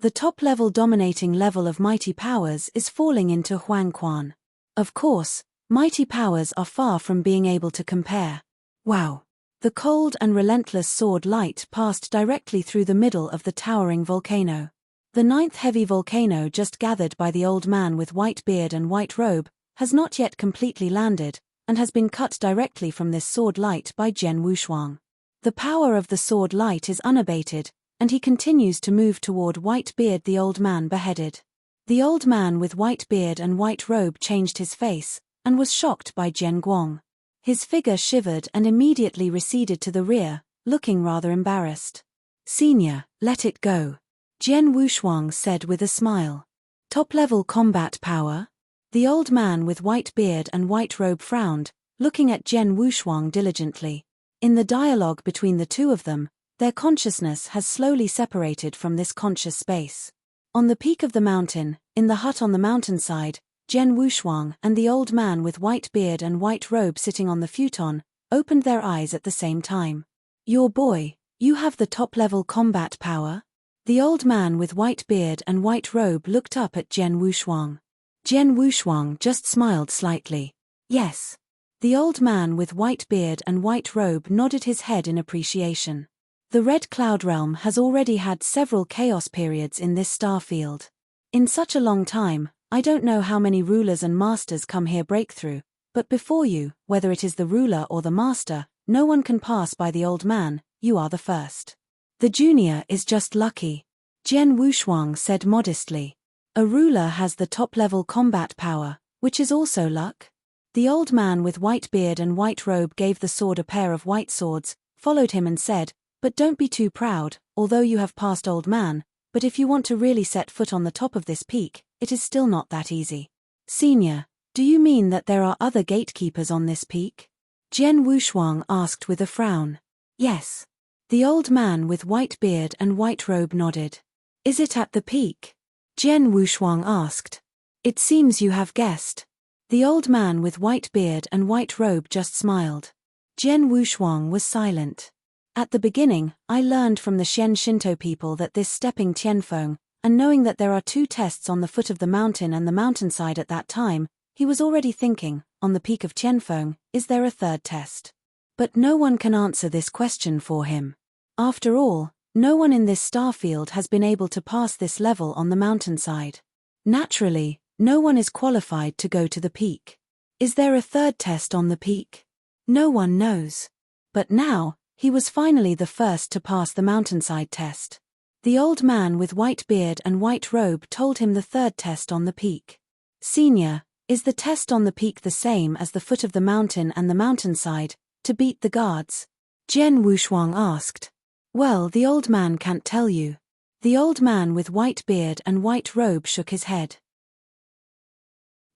The top-level dominating level of mighty powers is falling into Huangquan. Of course, mighty powers are far from being able to compare. Wow! The cold and relentless sword light passed directly through the middle of the towering volcano. The 9th heavy volcano just gathered by the old man with white beard and white robe has not yet completely landed, and has been cut directly from this sword light by Jian Wushuang. The power of the sword light is unabated, and he continues to move toward white beard the old man beheaded. The old man with white beard and white robe changed his face, and was shocked by Jian Guang. His figure shivered and immediately receded to the rear, looking rather embarrassed. Senior, let it go. Jian Wushuang said with a smile. Top-level combat power? The old man with white beard and white robe frowned, looking at Jian Wushuang diligently. In the dialogue between the two of them, Their consciousness has slowly separated from this conscious space. On the peak of the mountain, in the hut on the mountainside, Jian Wushuang and the old man with white beard and white robe sitting on the futon opened their eyes at the same time. "Your boy, you have the top-level combat power?" The old man with white beard and white robe looked up at Jian Wushuang. Jian Wushuang just smiled slightly. "Yes." The old man with white beard and white robe nodded his head in appreciation. The Red Cloud Realm has already had several chaos periods in this star field. In such a long time, I don't know how many rulers and masters come here breakthrough, but before you, whether it is the ruler or the master, no one can pass by the old man. You are the first. The junior is just lucky. Jian Wushuang said modestly. A ruler has the top-level combat power, which is also luck. The old man with white beard and white robe gave the sword a pair of white swords, followed him and said, "But don't be too proud, although you have passed old man, but if you want to really set foot on the top of this peak, it is still not that easy." "Senior, do you mean that there are other gatekeepers on this peak?" Jian Wushuang asked with a frown. "Yes." The old man with white beard and white robe nodded. "Is it at the peak?" Jian Wushuang asked. "It seems you have guessed." The old man with white beard and white robe just smiled. Jian Wushuang was silent. "At the beginning, I learned from the Xian Shinto people that this stepping Tianfeng, and knowing that there are 2 tests on the foot of the mountain and the mountainside at that time, he was already thinking, on the peak of Tianfeng, is there a 3rd test? But no one can answer this question for him. After all, no one in this star field has been able to pass this level on the mountainside. Naturally, no one is qualified to go to the peak. Is there a 3rd test on the peak? No one knows. But now, he was finally the first to pass the mountainside test. The old man with white beard and white robe told him the 3rd test on the peak. "Senior, is the test on the peak the same as the foot of the mountain and the mountainside, to beat the guards?" Jian Wushuang asked. "Well, the old man can't tell you." The old man with white beard and white robe shook his head.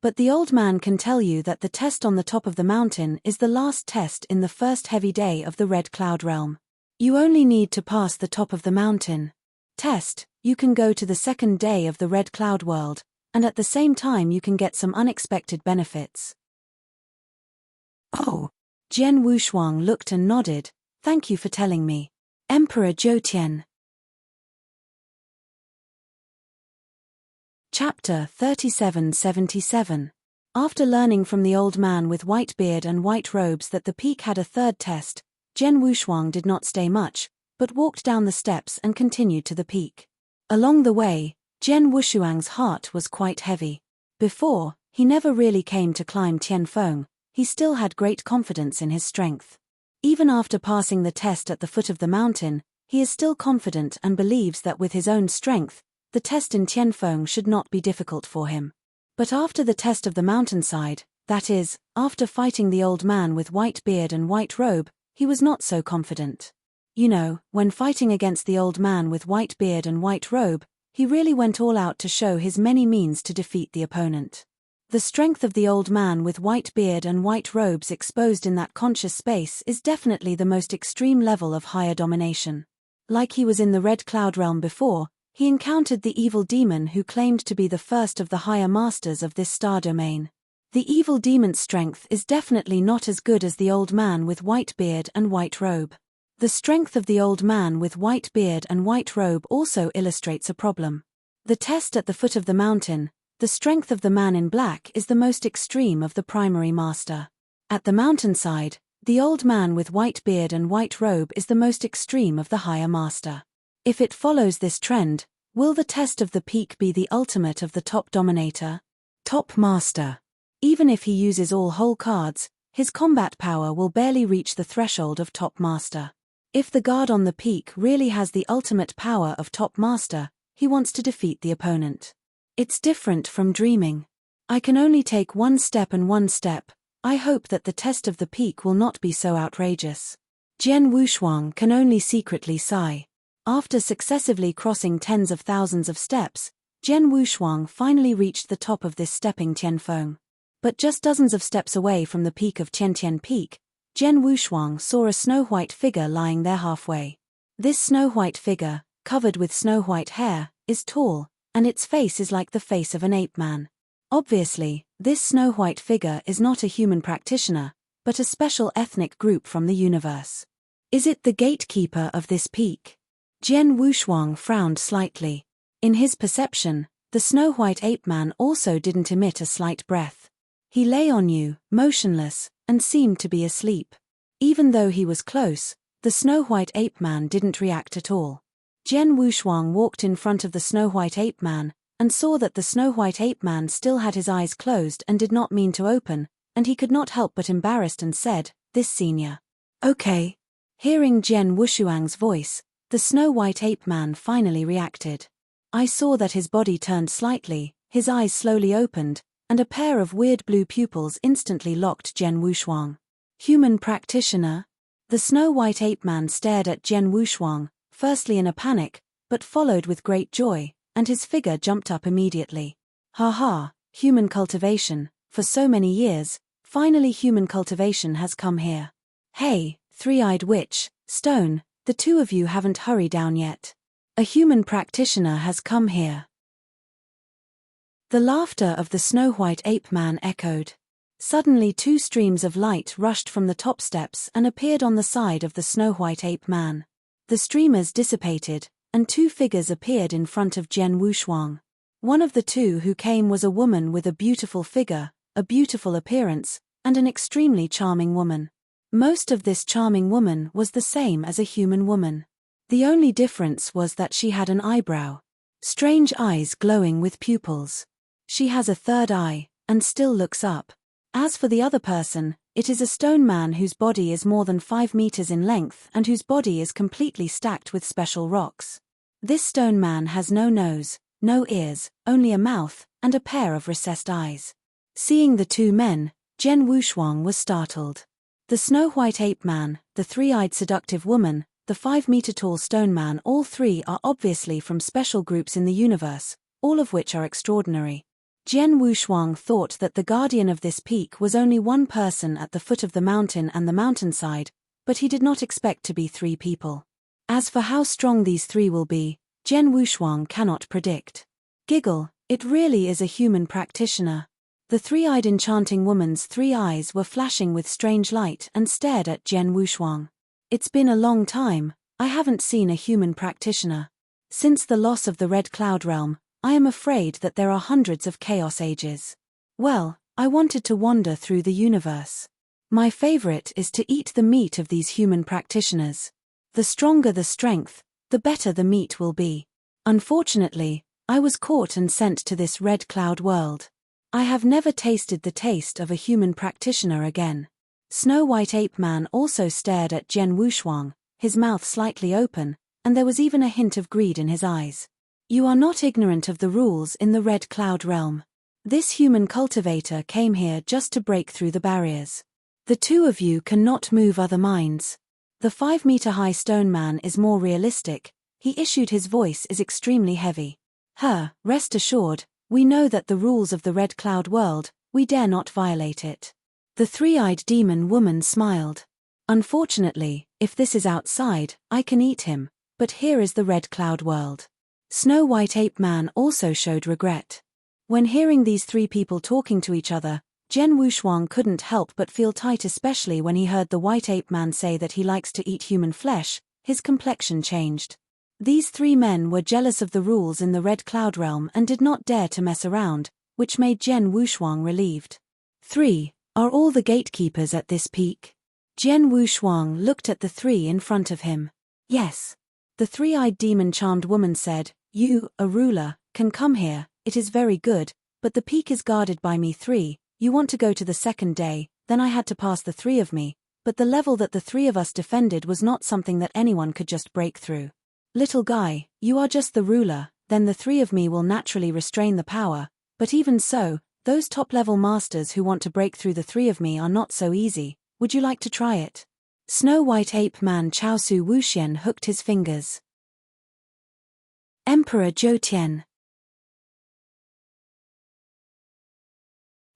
"But the old man can tell you that the test on the top of the mountain is the last test in the first heavy day of the Red Cloud Realm. You only need to pass the top of the mountain test, you can go to the 2nd day of the Red Cloud World, and at the same time you can get some unexpected benefits." "Oh." Jian Wushuang looked and nodded. "Thank you for telling me. Emperor Zhou. Chapter 3777. After learning from the old man with white beard and white robes that the peak had a 3rd test, Jian Wushuang did not stay much, but walked down the steps and continued to the peak. Along the way, Jian Wushuang's heart was quite heavy. Before, he never really came to climb Tianfeng, he still had great confidence in his strength. Even after passing the test at the foot of the mountain, he is still confident and believes that with his own strength, the test in Tianfeng should not be difficult for him. But after the test of the mountainside, that is, after fighting the old man with white beard and white robe, he was not so confident. You know, when fighting against the old man with white beard and white robe, he really went all out to show his many means to defeat the opponent. The strength of the old man with white beard and white robes exposed in that conscious space is definitely the most extreme level of higher domination. Like he was in the Red Cloud Realm before, he encountered the evil demon who claimed to be the first of the higher masters of this star domain. The evil demon's strength is definitely not as good as the old man with white beard and white robe. The strength of the old man with white beard and white robe also illustrates a problem. The test at the foot of the mountain, the strength of the man in black is the most extreme of the primary master. At the mountainside, the old man with white beard and white robe is the most extreme of the higher master. If it follows this trend, will the test of the peak be the ultimate of the top dominator? Top master. Even if he uses all whole cards, his combat power will barely reach the threshold of top master. If the guard on the peak really has the ultimate power of top master, he wants to defeat the opponent. It's different from dreaming. I can only take one step and one step. I hope that the test of the peak will not be so outrageous. Jian Wushuang can only secretly sigh. After successively crossing tens of thousands of steps, Jian Wushuang finally reached the top of this stepping Tianfeng. But just dozens of steps away from the peak of Tiantian Peak, Jian Wushuang saw a snow-white figure lying there halfway. This snow-white figure, covered with snow-white hair, is tall, and its face is like the face of an ape-man. Obviously, this snow-white figure is not a human practitioner, but a special ethnic group from the universe. Is it the gatekeeper of this peak? Jian Wushuang frowned slightly. In his perception, the snow-white ape-man also didn't emit a slight breath. He lay on you, motionless, and seemed to be asleep. Even though he was close, the snow-white ape-man didn't react at all. Jian Wushuang walked in front of the snow-white ape-man, and saw that the snow-white ape-man still had his eyes closed and did not mean to open, and he could not help but embarrassed and said, "This senior." "Okay." Hearing Jian Wushuang's voice, the snow-white ape-man finally reacted. I saw that his body turned slightly, his eyes slowly opened, and a pair of weird blue pupils instantly locked Jian Wushuang. Human practitioner? The snow-white ape-man stared at Jian Wushuang, firstly in a panic, but followed with great joy, and his figure jumped up immediately. "Ha ha, human cultivation, for so many years, finally human cultivation has come here. Hey, three-eyed witch, Stone, the two of you haven't hurried down yet. A human practitioner has come here." The laughter of the snow-white ape-man echoed. Suddenly 2 streams of light rushed from the top steps and appeared on the side of the snow-white ape-man. The streamers dissipated, and 2 figures appeared in front of Jian Wushuang. One of the 2 who came was a woman with a beautiful figure, a beautiful appearance, and an extremely charming woman. Most of this charming woman was the same as a human woman. The only difference was that she had an eyebrow. Strange eyes glowing with pupils. She has a third eye, and still looks up. As for the other person, it is a stone man whose body is more than 5 meters in length and whose body is completely stacked with special rocks. This stone man has no nose, no ears, only a mouth, and a pair of recessed eyes. Seeing the 2 men, Jian Wushuang was startled. The snow-white ape-man, the 3-eyed seductive woman, the 5-meter-tall stone man, all 3 are obviously from special groups in the universe, all of which are extraordinary. Jian Wushuang thought that the guardian of this peak was only one person at the foot of the mountain and the mountainside, but he did not expect to be 3 people. As for how strong these 3 will be, Jian Wushuang cannot predict. Giggle, it really is a human practitioner. The 3-eyed enchanting woman's 3 eyes were flashing with strange light and stared at Jian Wushuang. "It's been a long time, I haven't seen a human practitioner. Since the loss of the Red Cloud Realm, I am afraid that there are hundreds of Chaos Ages. Well, I wanted to wander through the universe. My favorite is to eat the meat of these human practitioners. The stronger the strength, the better the meat will be. Unfortunately, I was caught and sent to this Red Cloud world. I have never tasted the taste of a human practitioner again." Snow-white ape-man also stared at Jian Wushuang, his mouth slightly open, and there was even a hint of greed in his eyes. "You are not ignorant of the rules in the Red Cloud Realm. This human cultivator came here just to break through the barriers. The 2 of you cannot move other minds. The 5-meter-high stone man is more realistic, he issued his voice is extremely heavy. Rest assured, we know that the rules of the Red Cloud world, we dare not violate it." The 3-eyed demon woman smiled. "Unfortunately, if this is outside, I can eat him, but here is the Red Cloud world." Snow-white ape-man also showed regret. When hearing these 3 people talking to each other, Jian Wushuang couldn't help but feel tight, especially when he heard the white ape-man say that he likes to eat human flesh. His complexion changed. These 3 men were jealous of the rules in the Red Cloud Realm and did not dare to mess around, which made Jian Wushuang relieved. 3. Are all the gatekeepers at this peak? Jian Wushuang looked at the 3 in front of him. "Yes." The 3-eyed demon-charmed woman said, "You, a ruler, can come here, it is very good, but the peak is guarded by me 3, you want to go to the 2nd day, then I had to pass the 3 of me, but the level that the 3 of us defended was not something that anyone could just break through. Little guy, you are just the ruler, then the 3 of me will naturally restrain the power, but even so, those top-level masters who want to break through the 3 of me are not so easy, would you like to try it?" Snow-white ape-man Chaosu Wuxian hooked his fingers. Emperor Zhoutian.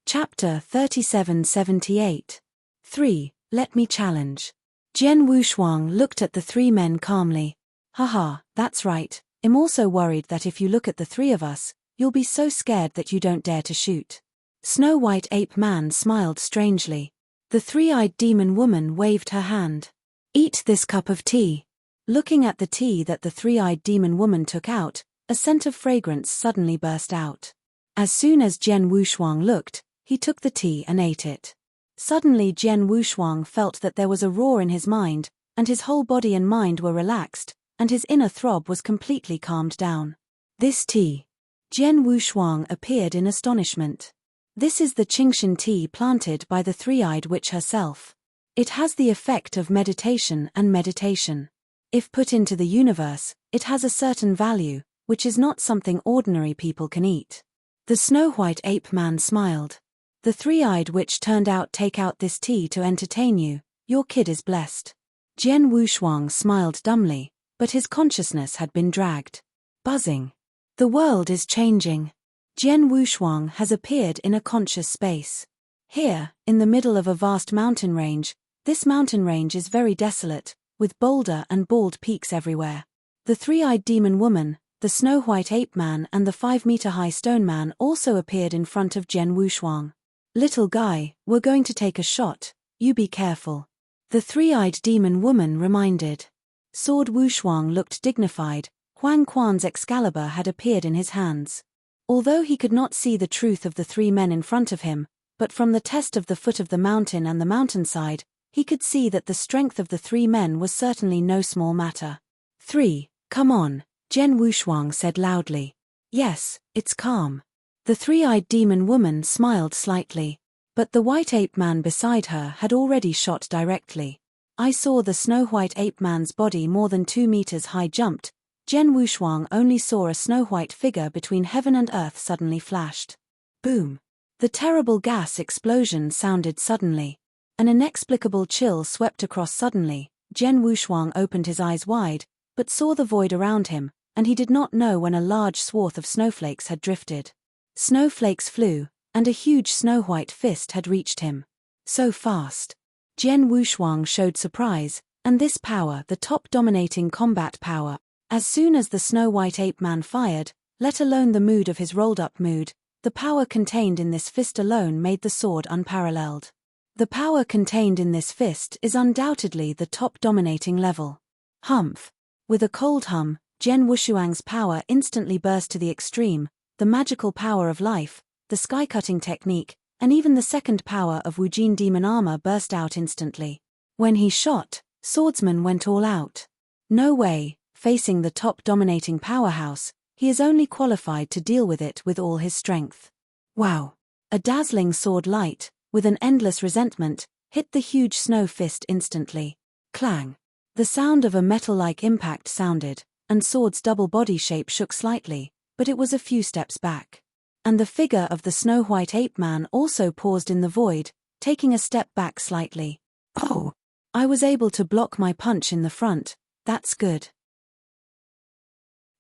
Chapter 3778. 3. Let me challenge. Jian Wushuang looked at the 3 men calmly. Haha, that's right. I'm also worried that if you look at the three of us, you'll be so scared that you don't dare to shoot. Snow White Ape Man smiled strangely. The three-eyed demon woman waved her hand. Eat this cup of tea. Looking at the tea that the three-eyed demon woman took out, a scent of fragrance suddenly burst out. As soon as Jian Wushuang looked, he took the tea and ate it. Suddenly Jian Wushuang felt that there was a roar in his mind, and his whole body and mind were relaxed, and his inner throb was completely calmed down. This tea. Jian Wushuang appeared in astonishment. This is the Qingshan tea planted by the three-eyed witch herself. It has the effect of meditation and meditation. If put into the universe, it has a certain value, which is not something ordinary people can eat. The Snow White Ape Man smiled. The three-eyed witch turned out take out this tea to entertain you, your kid is blessed. Jian Wushuang smiled dumbly, but his consciousness had been dragged. Buzzing. The world is changing. Jian Wushuang has appeared in a conscious space. Here, in the middle of a vast mountain range, this mountain range is very desolate, with boulder and bald peaks everywhere. The three-eyed demon woman, the Snow White Ape Man and the 5-meter-high stone man also appeared in front of Jian Wushuang. Little guy, we're going to take a shot, you be careful. The three-eyed demon woman reminded. Sword Wushuang looked dignified. Huang Quan's Excalibur had appeared in his hands. Although he could not see the truth of the three men in front of him, but from the test of the foot of the mountain and the mountainside, he could see that the strength of the three men was certainly no small matter. 3. Come on, Jian Wushuang said loudly. Yes, it's calm. The three-eyed demon woman smiled slightly, but the white ape man beside her had already shot directly. I saw the Snow White Ape Man's body more than 2 meters high jumped. Jian Wushuang only saw a snow-white figure between heaven and earth suddenly flashed. Boom! The terrible gas explosion sounded suddenly. An inexplicable chill swept across suddenly. Jian Wushuang opened his eyes wide, but saw the void around him, and he did not know when a large swath of snowflakes had drifted. Snowflakes flew, and a huge snow-white fist had reached him. So fast. Jian Wushuang showed surprise, and this power, the top dominating combat power. As soon as the Snow White Ape Man fired, let alone the mood of his rolled-up mood, the power contained in this fist alone made the sword unparalleled. The power contained in this fist is undoubtedly the top dominating level. Humph! With a cold hum, Jian Wushuang's power instantly burst to the extreme, the magical power of life, the sky-cutting technique, and even the second power of Wujin demon armor burst out instantly. When he shot, swordsman went all out. No way. Facing the top dominating powerhouse, he is only qualified to deal with it with all his strength. Wow! A dazzling sword light, with an endless resentment, hit the huge snow fist instantly. Clang! The sound of a metal-like impact sounded, and sword's double body shape shook slightly, but it was a few steps back. And the figure of the Snow White Ape Man also paused in the void, taking a step back slightly. Oh! I was able to block my punch in the front, that's good.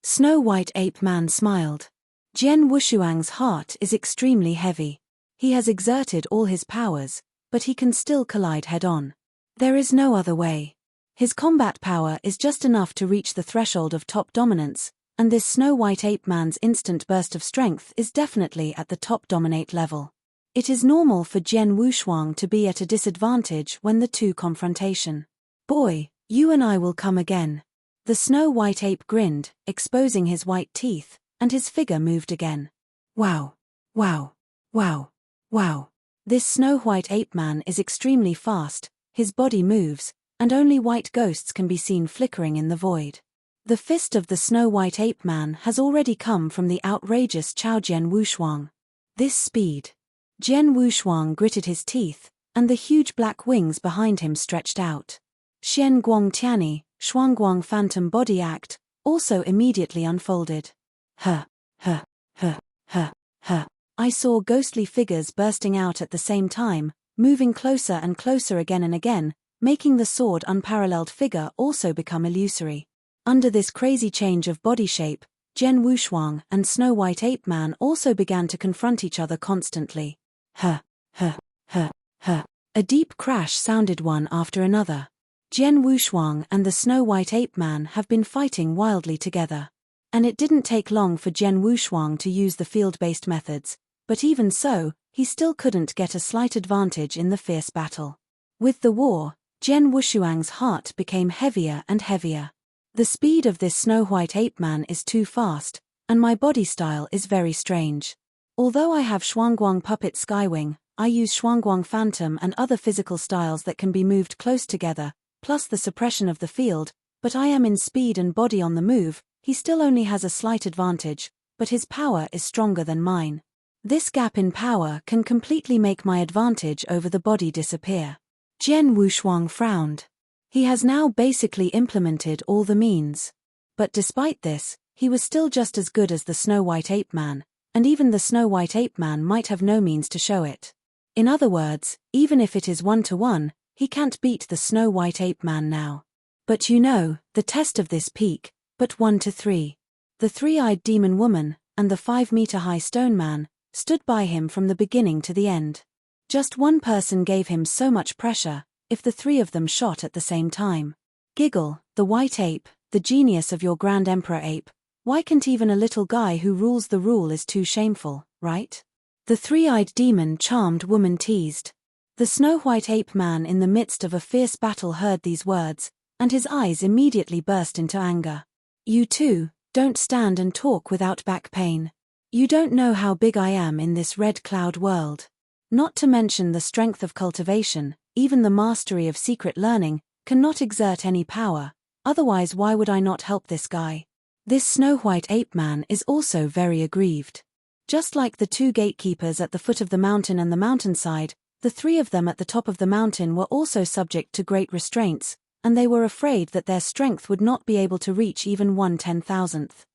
Snow White Ape Man smiled. Jian Wushuang's heart is extremely heavy. He has exerted all his powers, but he can still collide head-on. There is no other way. His combat power is just enough to reach the threshold of top dominance, and this Snow White Ape Man's instant burst of strength is definitely at the top dominate level. It is normal for Jian Wushuang to be at a disadvantage when the two confrontation. Boy, you and I will come again. The Snow White Ape grinned, exposing his white teeth, and his figure moved again. Wow! Wow! Wow! Wow! This Snow White Ape Man is extremely fast, his body moves, and only white ghosts can be seen flickering in the void. The fist of the Snow White Ape Man has already come from the outrageous Chao Jian Wushuang. This speed. Jian Wushuang gritted his teeth, and the huge black wings behind him stretched out. Xian Guang Tianyi, Shuangguang Phantom Body Act, also immediately unfolded. Huh. I saw ghostly figures bursting out at the same time, moving closer and closer again and again, making the sword unparalleled figure also become illusory. Under this crazy change of body shape, Jian Wushuang and Snow White Ape Man also began to confront each other constantly. A deep crash sounded one after another. Jian Wushuang and the Snow-White Ape Man have been fighting wildly together. And it didn't take long for Jian Wushuang to use the field-based methods, but even so, he still couldn't get a slight advantage in the fierce battle. With the war, Jian Wushuang's heart became heavier and heavier. The speed of this Snow-White Ape Man is too fast, and my body style is very strange. Although I have Shuangguang Puppet Skywing, I use Shuangguang Phantom and other physical styles that can be moved close together, plus the suppression of the field, but I am in speed and body on the move. He still only has a slight advantage, but his power is stronger than mine. This gap in power can completely make my advantage over the body disappear. Jian Wushuang frowned. He has now basically implemented all the means. But despite this, he was still just as good as the Snow-White Ape Man, and even the Snow-White Ape Man might have no means to show it. In other words, even if it is 1-to-1, he can't beat the Snow-White Ape Man now. But you know, the test of this peak, but 1-to-3. The three-eyed demon woman, and the 5-meter-high stone man, stood by him from the beginning to the end. Just one person gave him so much pressure, if the three of them shot at the same time. Giggle, the white ape, the genius of your Grand Emperor Ape, why can't even a little guy who rules the rule is too shameful, right? The three-eyed demon charmed woman teased. The Snow-White Ape Man in the midst of a fierce battle heard these words, and his eyes immediately burst into anger. You too, don't stand and talk without back pain. You don't know how big I am in this red cloud world. Not to mention the strength of cultivation, even the mastery of secret learning, cannot exert any power, otherwise why would I not help this guy? This Snow-White Ape Man is also very aggrieved. Just like the two gatekeepers at the foot of the mountain and the mountainside, the three of them at the top of the mountain were also subject to great restraints, and they were afraid that their strength would not be able to reach even 1/10,000th.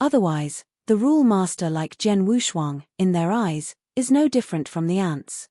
Otherwise, the rule master like Jian Wushuang, in their eyes, is no different from the ants.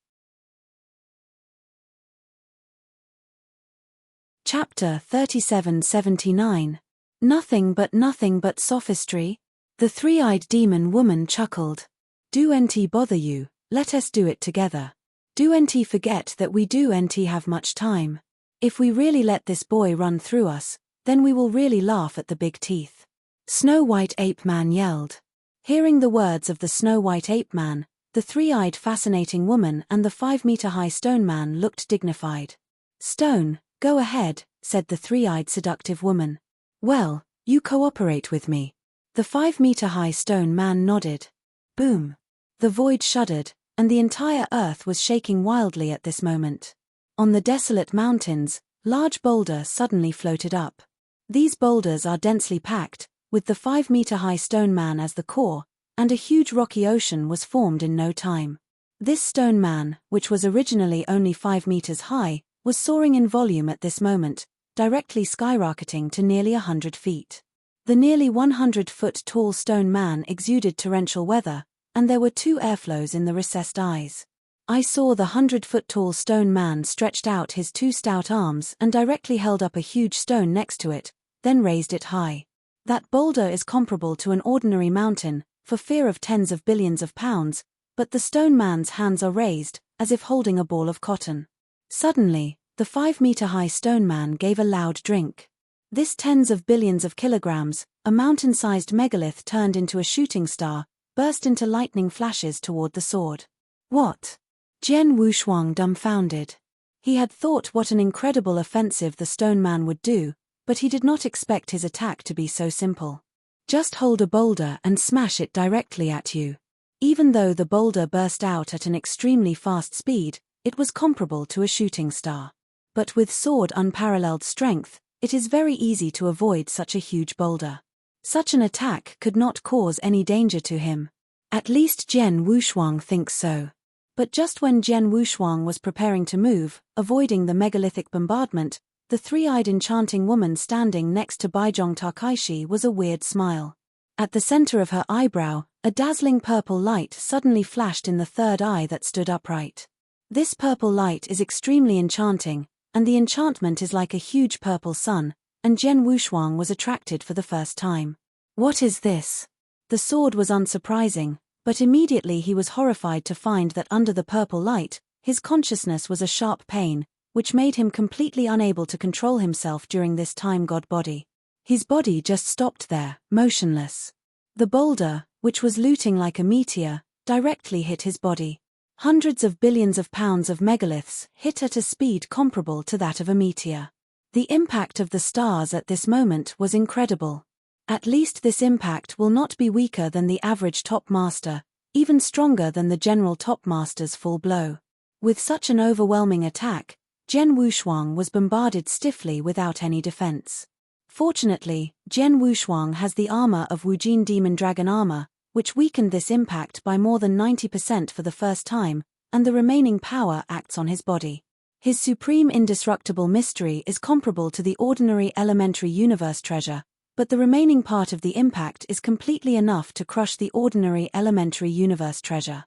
Chapter 3779. Nothing but sophistry? The three-eyed demon woman chuckled. Do NT bother you, let us do it together. Do NT forget that we do NT have much time. If we really let this boy run through us, then we will really laugh at the big teeth. Snow-White Ape Man yelled. Hearing the words of the Snow-White Ape Man, the three-eyed fascinating woman and the 5-meter-high stone man looked dignified. Stone, go ahead, said the three-eyed seductive woman. Well, you cooperate with me. The 5-meter-high stone man nodded. Boom. The void shuddered, and the entire earth was shaking wildly at this moment. On the desolate mountains, large boulders suddenly floated up. These boulders are densely packed, with the 5-meter-high stone man as the core, and a huge rocky ocean was formed in no time. This stone man, which was originally only 5 meters high, was soaring in volume at this moment, directly skyrocketing to nearly 100 feet. The nearly 100-foot-tall stone man exuded torrential weather, and there were 2 airflows in the recessed eyes. I saw the 100-foot-tall stone man stretched out his 2 stout arms and directly held up a huge stone next to it, then raised it high. That boulder is comparable to an ordinary mountain, for fear of tens of billions of pounds, but the stone man's hands are raised, as if holding a ball of cotton. Suddenly, the 5-meter-high stone man gave a loud drink. This tens of billions of kilograms, a mountain-sized megalith turned into a shooting star, burst into lightning flashes toward the sword. What? Jian Wushuang dumbfounded. He had thought what an incredible offensive the stone man would do, but he did not expect his attack to be so simple. Just hold a boulder and smash it directly at you. Even though the boulder burst out at an extremely fast speed, it was comparable to a shooting star. But with sword unparalleled strength, it is very easy to avoid such a huge boulder. Such an attack could not cause any danger to him. At least Jian Wushuang thinks so. But just when Jian Wushuang was preparing to move, avoiding the megalithic bombardment, the 3-eyed enchanting woman standing next to Baizhong Takaishi was a weird smile. At the center of her eyebrow, a dazzling purple light suddenly flashed in the 3rd eye that stood upright. This purple light is extremely enchanting, and the enchantment is like a huge purple sun, and Jian Wushuang was attracted for the first time. What is this? The sword was unsurprising, but immediately he was horrified to find that under the purple light, his consciousness was a sharp pain, which made him completely unable to control himself during this time god body. His body just stopped there, motionless. The boulder, which was looting like a meteor, directly hit his body. Hundreds of billions of pounds of megaliths hit at a speed comparable to that of a meteor. The impact of the stars at this moment was incredible. At least this impact will not be weaker than the average top master, even stronger than the general top master's full blow. With such an overwhelming attack, Jian Wushuang was bombarded stiffly without any defense. Fortunately, Jian Wushuang has the armor of Wujin Demon Dragon armor, which weakened this impact by more than 90% for the first time, and the remaining power acts on his body. His supreme indestructible mystery is comparable to the ordinary elementary universe treasure, but the remaining part of the impact is completely enough to crush the ordinary elementary universe treasure.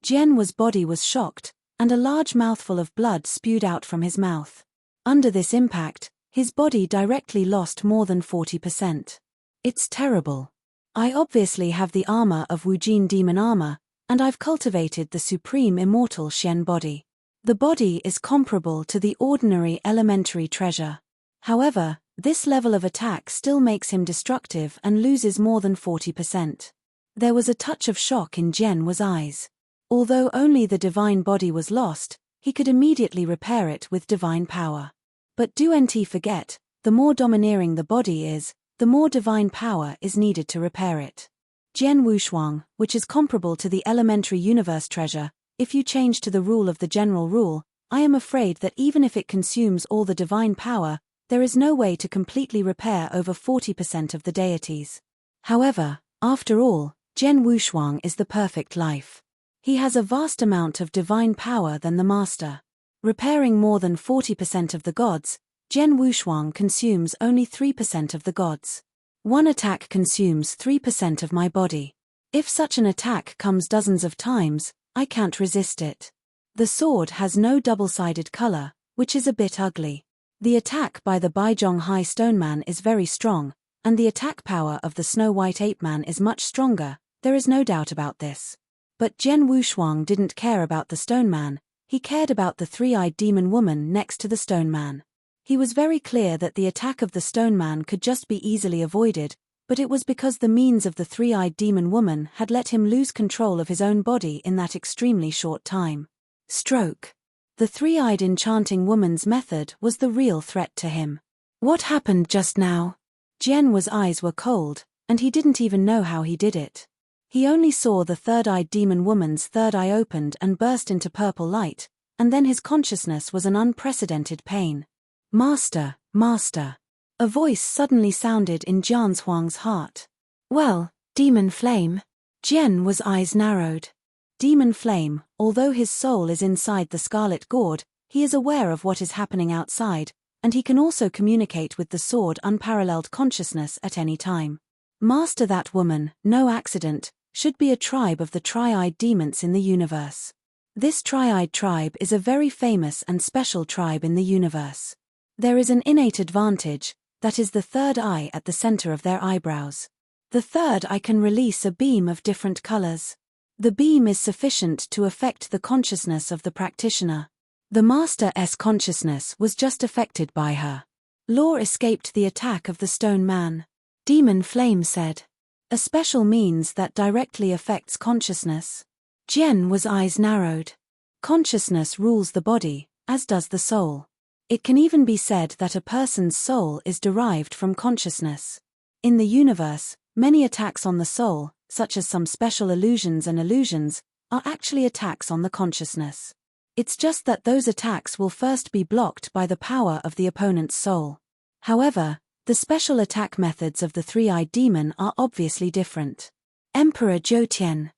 Jian's body was shocked, and a large mouthful of blood spewed out from his mouth. Under this impact, his body directly lost more than 40%. It's terrible. I obviously have the armor of Wujin Demon armor, and I've cultivated the supreme immortal Shen body. The body is comparable to the ordinary elementary treasure. However, this level of attack still makes him destructive and loses more than 40%. There was a touch of shock in Jian's eyes. Although only the divine body was lost, he could immediately repair it with divine power. But don't forget, the more domineering the body is, the more divine power is needed to repair it. Jian Wushuang, which is comparable to the elementary universe treasure, if you change to the rule of the general rule, I am afraid that even if it consumes all the divine power, there is no way to completely repair over 40% of the deities. However, after all, Jian Wushuang is the perfect life. He has a vast amount of divine power than the master. Repairing more than 40% of the gods, Jian Wushuang consumes only 3% of the gods. One attack consumes 3% of my body. If such an attack comes dozens of times, I can't resist it. The sword has no double-sided color, which is a bit ugly. The attack by the Baizhong High Stone Man is very strong, and the attack power of the Snow White Ape Man is much stronger, there is no doubt about this. But Jian Wushuang didn't care about the Stone Man, he cared about the three-eyed demon woman next to the Stone Man. He was very clear that the attack of the Stone Man could just be easily avoided, but it was because the means of the three-eyed demon woman had let him lose control of his own body in that extremely short time. Stroke. The three-eyed enchanting woman's method was the real threat to him. What happened just now? Jian's eyes were cold, and he didn't even know how he did it. He only saw the third-eyed demon woman's third eye opened and burst into purple light, and then his consciousness was an unprecedented pain. Master, Master. A voice suddenly sounded in Jian Huang's heart. Well, Demon Flame. Jian's eyes narrowed. Demon Flame, although his soul is inside the Scarlet Gourd, he is aware of what is happening outside, and he can also communicate with the sword unparalleled consciousness at any time. Master, that woman, no accident, should be a tribe of the tri-eyed demons in the universe. This tri-eyed tribe is a very famous and special tribe in the universe. There is an innate advantage, that is the third eye at the center of their eyebrows. The third eye can release a beam of different colors. The beam is sufficient to affect the consciousness of the practitioner. The Master's consciousness was just affected by her. Law escaped the attack of the Stone Man. Demon Flame said. A special means that directly affects consciousness. Jian's eyes narrowed. Consciousness rules the body, as does the soul. It can even be said that a person's soul is derived from consciousness. In the universe, many attacks on the soul, such as some special illusions and illusions, are actually attacks on the consciousness. It's just that those attacks will first be blocked by the power of the opponent's soul. However, the special attack methods of the three-eyed demon are obviously different. Emperor Zhou.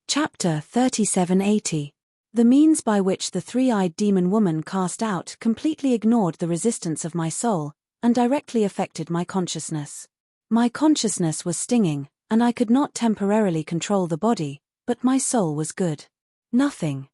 Chapter 3780. The means by which the three-eyed demon woman cast out completely ignored the resistance of my soul, and directly affected my consciousness. My consciousness was stinging, and I could not temporarily control the body, but my soul was good. Nothing.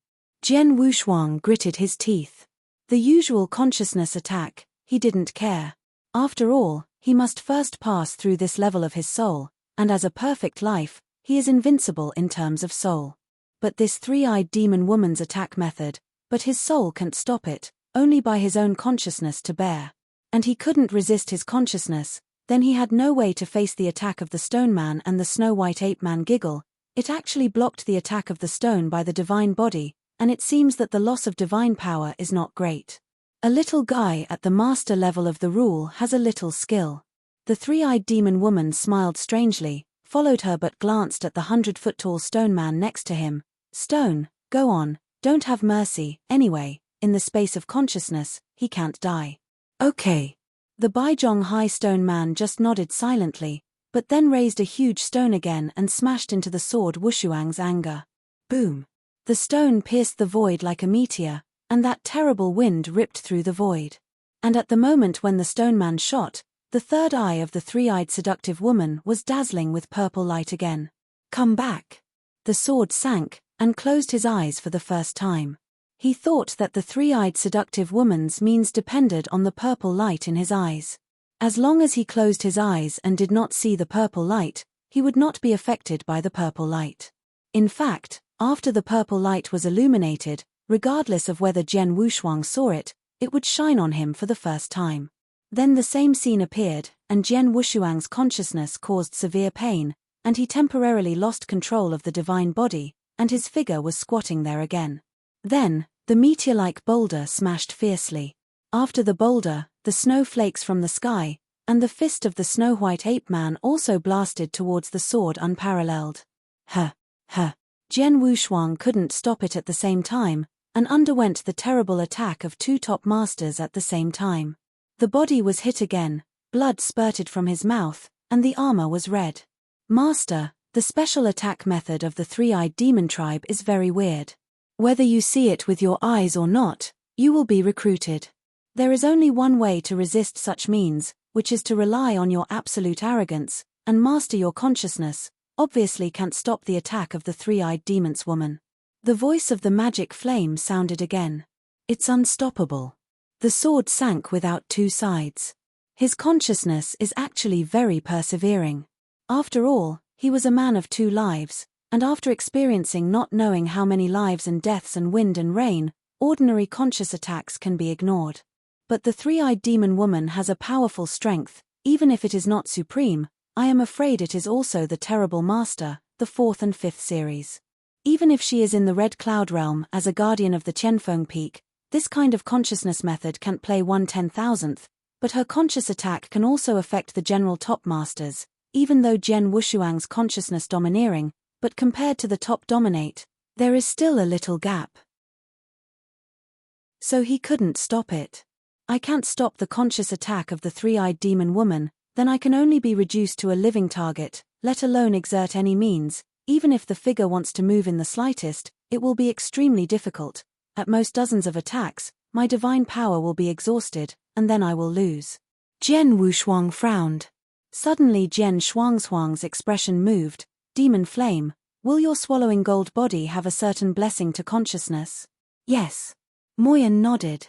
Jian Wushuang gritted his teeth. The usual consciousness attack, he didn't care. After all, he must first pass through this level of his soul, and as a perfect life, he is invincible in terms of soul. But this three-eyed demon woman's attack method, but his soul can't stop it, only by his own consciousness to bear. And he couldn't resist his consciousness, then he had no way to face the attack of the stone man and the snow-white ape man giggle. It actually blocked the attack of the stone by the divine body, and it seems that the loss of divine power is not great. A little guy at the master level of the rule has a little skill. The three-eyed demon woman smiled strangely, followed her but glanced at the 100-foot-tall stone man next to him. Stone, go on, don't have mercy, anyway, in the space of consciousness, he can't die. Okay. The Baizhong High stone man just nodded silently, but then raised a huge stone again and smashed into the sword Wushuang's anger. Boom. The stone pierced the void like a meteor, and that terrible wind ripped through the void. And at the moment when the stone man shot, the third eye of the three-eyed seductive woman was dazzling with purple light again. Come back. The sword sank, and closed his eyes for the first time. He thought that the three-eyed seductive woman's means depended on the purple light in his eyes. As long as he closed his eyes and did not see the purple light, he would not be affected by the purple light. In fact, after the purple light was illuminated, regardless of whether Jian Wushuang saw it, it would shine on him for the first time. Then the same scene appeared, and Jian Wushuang's consciousness caused severe pain, and he temporarily lost control of the divine body, and his figure was squatting there again. Then, the meteor-like boulder smashed fiercely. After the boulder, the snowflakes from the sky, and the fist of the snow-white ape man also blasted towards the sword unparalleled. Jian Wushuang couldn't stop it at the same time, and underwent the terrible attack of two top masters at the same time. The body was hit again, blood spurted from his mouth, and the armor was red. Master, the special attack method of the three-eyed demon tribe is very weird. Whether you see it with your eyes or not, you will be recruited. There is only one way to resist such means, which is to rely on your absolute arrogance, and master your consciousness. Obviously can't stop the attack of the three-eyed demon's woman. The voice of the magic flame sounded again. It's unstoppable. The sword sank without two sides. His consciousness is actually very persevering. After all, he was a man of two lives, and after experiencing not knowing how many lives and deaths and wind and rain, ordinary conscious attacks can be ignored. But the three-eyed demon woman has a powerful strength, even if it is not supreme. I am afraid it is also the terrible master, the 4th and 5th series. Even if she is in the Red Cloud realm as a guardian of the Qianfeng Peak, this kind of consciousness method can't play 1/10,000th, but her conscious attack can also affect the general top masters, even though Jian Wushuang's consciousness domineering, but compared to the top dominate, there is still a little gap. So he couldn't stop it. I can't stop the conscious attack of the three-eyed demon woman, then I can only be reduced to a living target, let alone exert any means. Even if the figure wants to move in the slightest, it will be extremely difficult. At most dozens of attacks, my divine power will be exhausted, and then I will lose. Jian Wushuang frowned. Suddenly Jian Shuang's expression moved. Demon flame, will your swallowing gold body have a certain blessing to consciousness? Yes. Moyan nodded.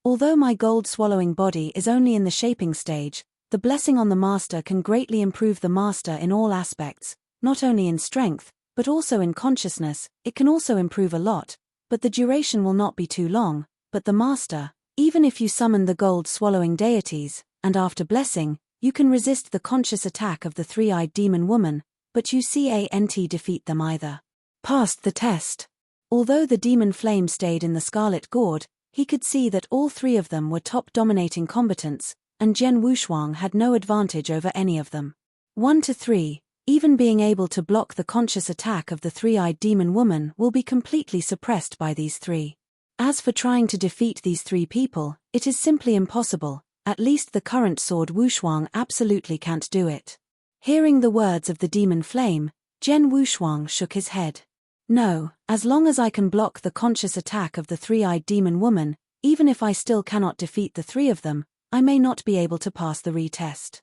Although my gold swallowing body is only in the shaping stage, the blessing on the master can greatly improve the master in all aspects, not only in strength, but also in consciousness. It can also improve a lot, but the duration will not be too long. But the master, even if you summon the gold swallowing deities, and after blessing, you can resist the conscious attack of the three-eyed demon woman, but you can't defeat them either. Passed the test. Although the demon flame stayed in the scarlet gourd, he could see that all three of them were top dominating combatants, and Jian Wushuang had no advantage over any of them. 1-3, even being able to block the conscious attack of the three-eyed demon woman will be completely suppressed by these three. As for trying to defeat these three people, it is simply impossible. At least the current sword Wushuang absolutely can't do it. Hearing the words of the demon flame, Jian Wushuang shook his head. No, as long as I can block the conscious attack of the three-eyed demon woman, even if I still cannot defeat the three of them, I may not be able to pass the retest.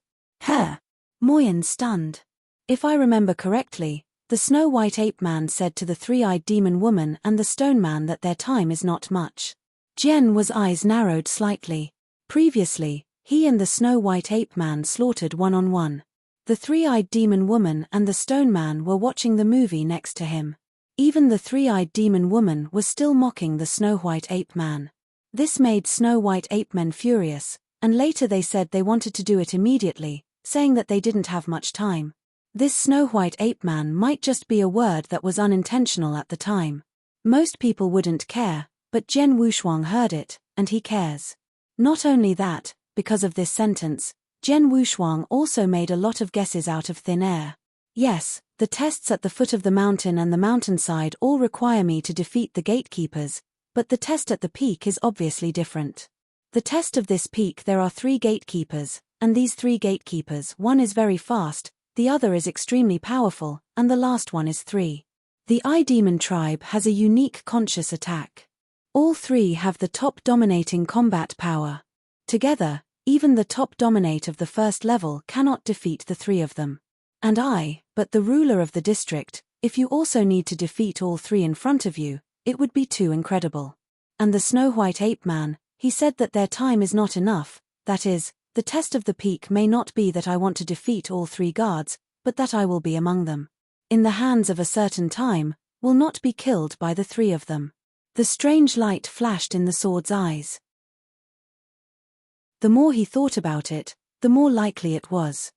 Moyan stunned. If I remember correctly, the snow-white ape man said to the three-eyed demon woman and the stone man that their time is not much. Jian's eyes narrowed slightly. Previously, he and the snow-white ape man slaughtered one-on-one. The three-eyed demon woman and the stone man were watching the movie next to him. Even the three-eyed demon woman was still mocking the snow-white ape man. This made snow-white ape men furious, and later they said they wanted to do it immediately, saying that they didn't have much time. This snow-white ape man might just be a word that was unintentional at the time. Most people wouldn't care, but Jian Wushuang heard it, and he cares. Not only that, because of this sentence, Jian Wushuang also made a lot of guesses out of thin air. Yes, the tests at the foot of the mountain and the mountainside all require me to defeat the gatekeepers, but the test at the peak is obviously different. The test of this peak, there are 3 gatekeepers, and these 3 gatekeepers, one is very fast, the other is extremely powerful, and the last one is 3. The I-Demon tribe has a unique conscious attack. All 3 have the top dominating combat power. Together, even the top dominate of the first level cannot defeat the 3 of them. And but the ruler of the district, if you also need to defeat all 3 in front of you, it would be too incredible. And the snow-white ape man, he said that their time is not enough, that is, the test of the peak may not be that I want to defeat all 3 guards, but that I will be among them. In the hands of a certain time, will not be killed by the 3 of them. The strange light flashed in the sword's eyes. The more he thought about it, the more likely it was.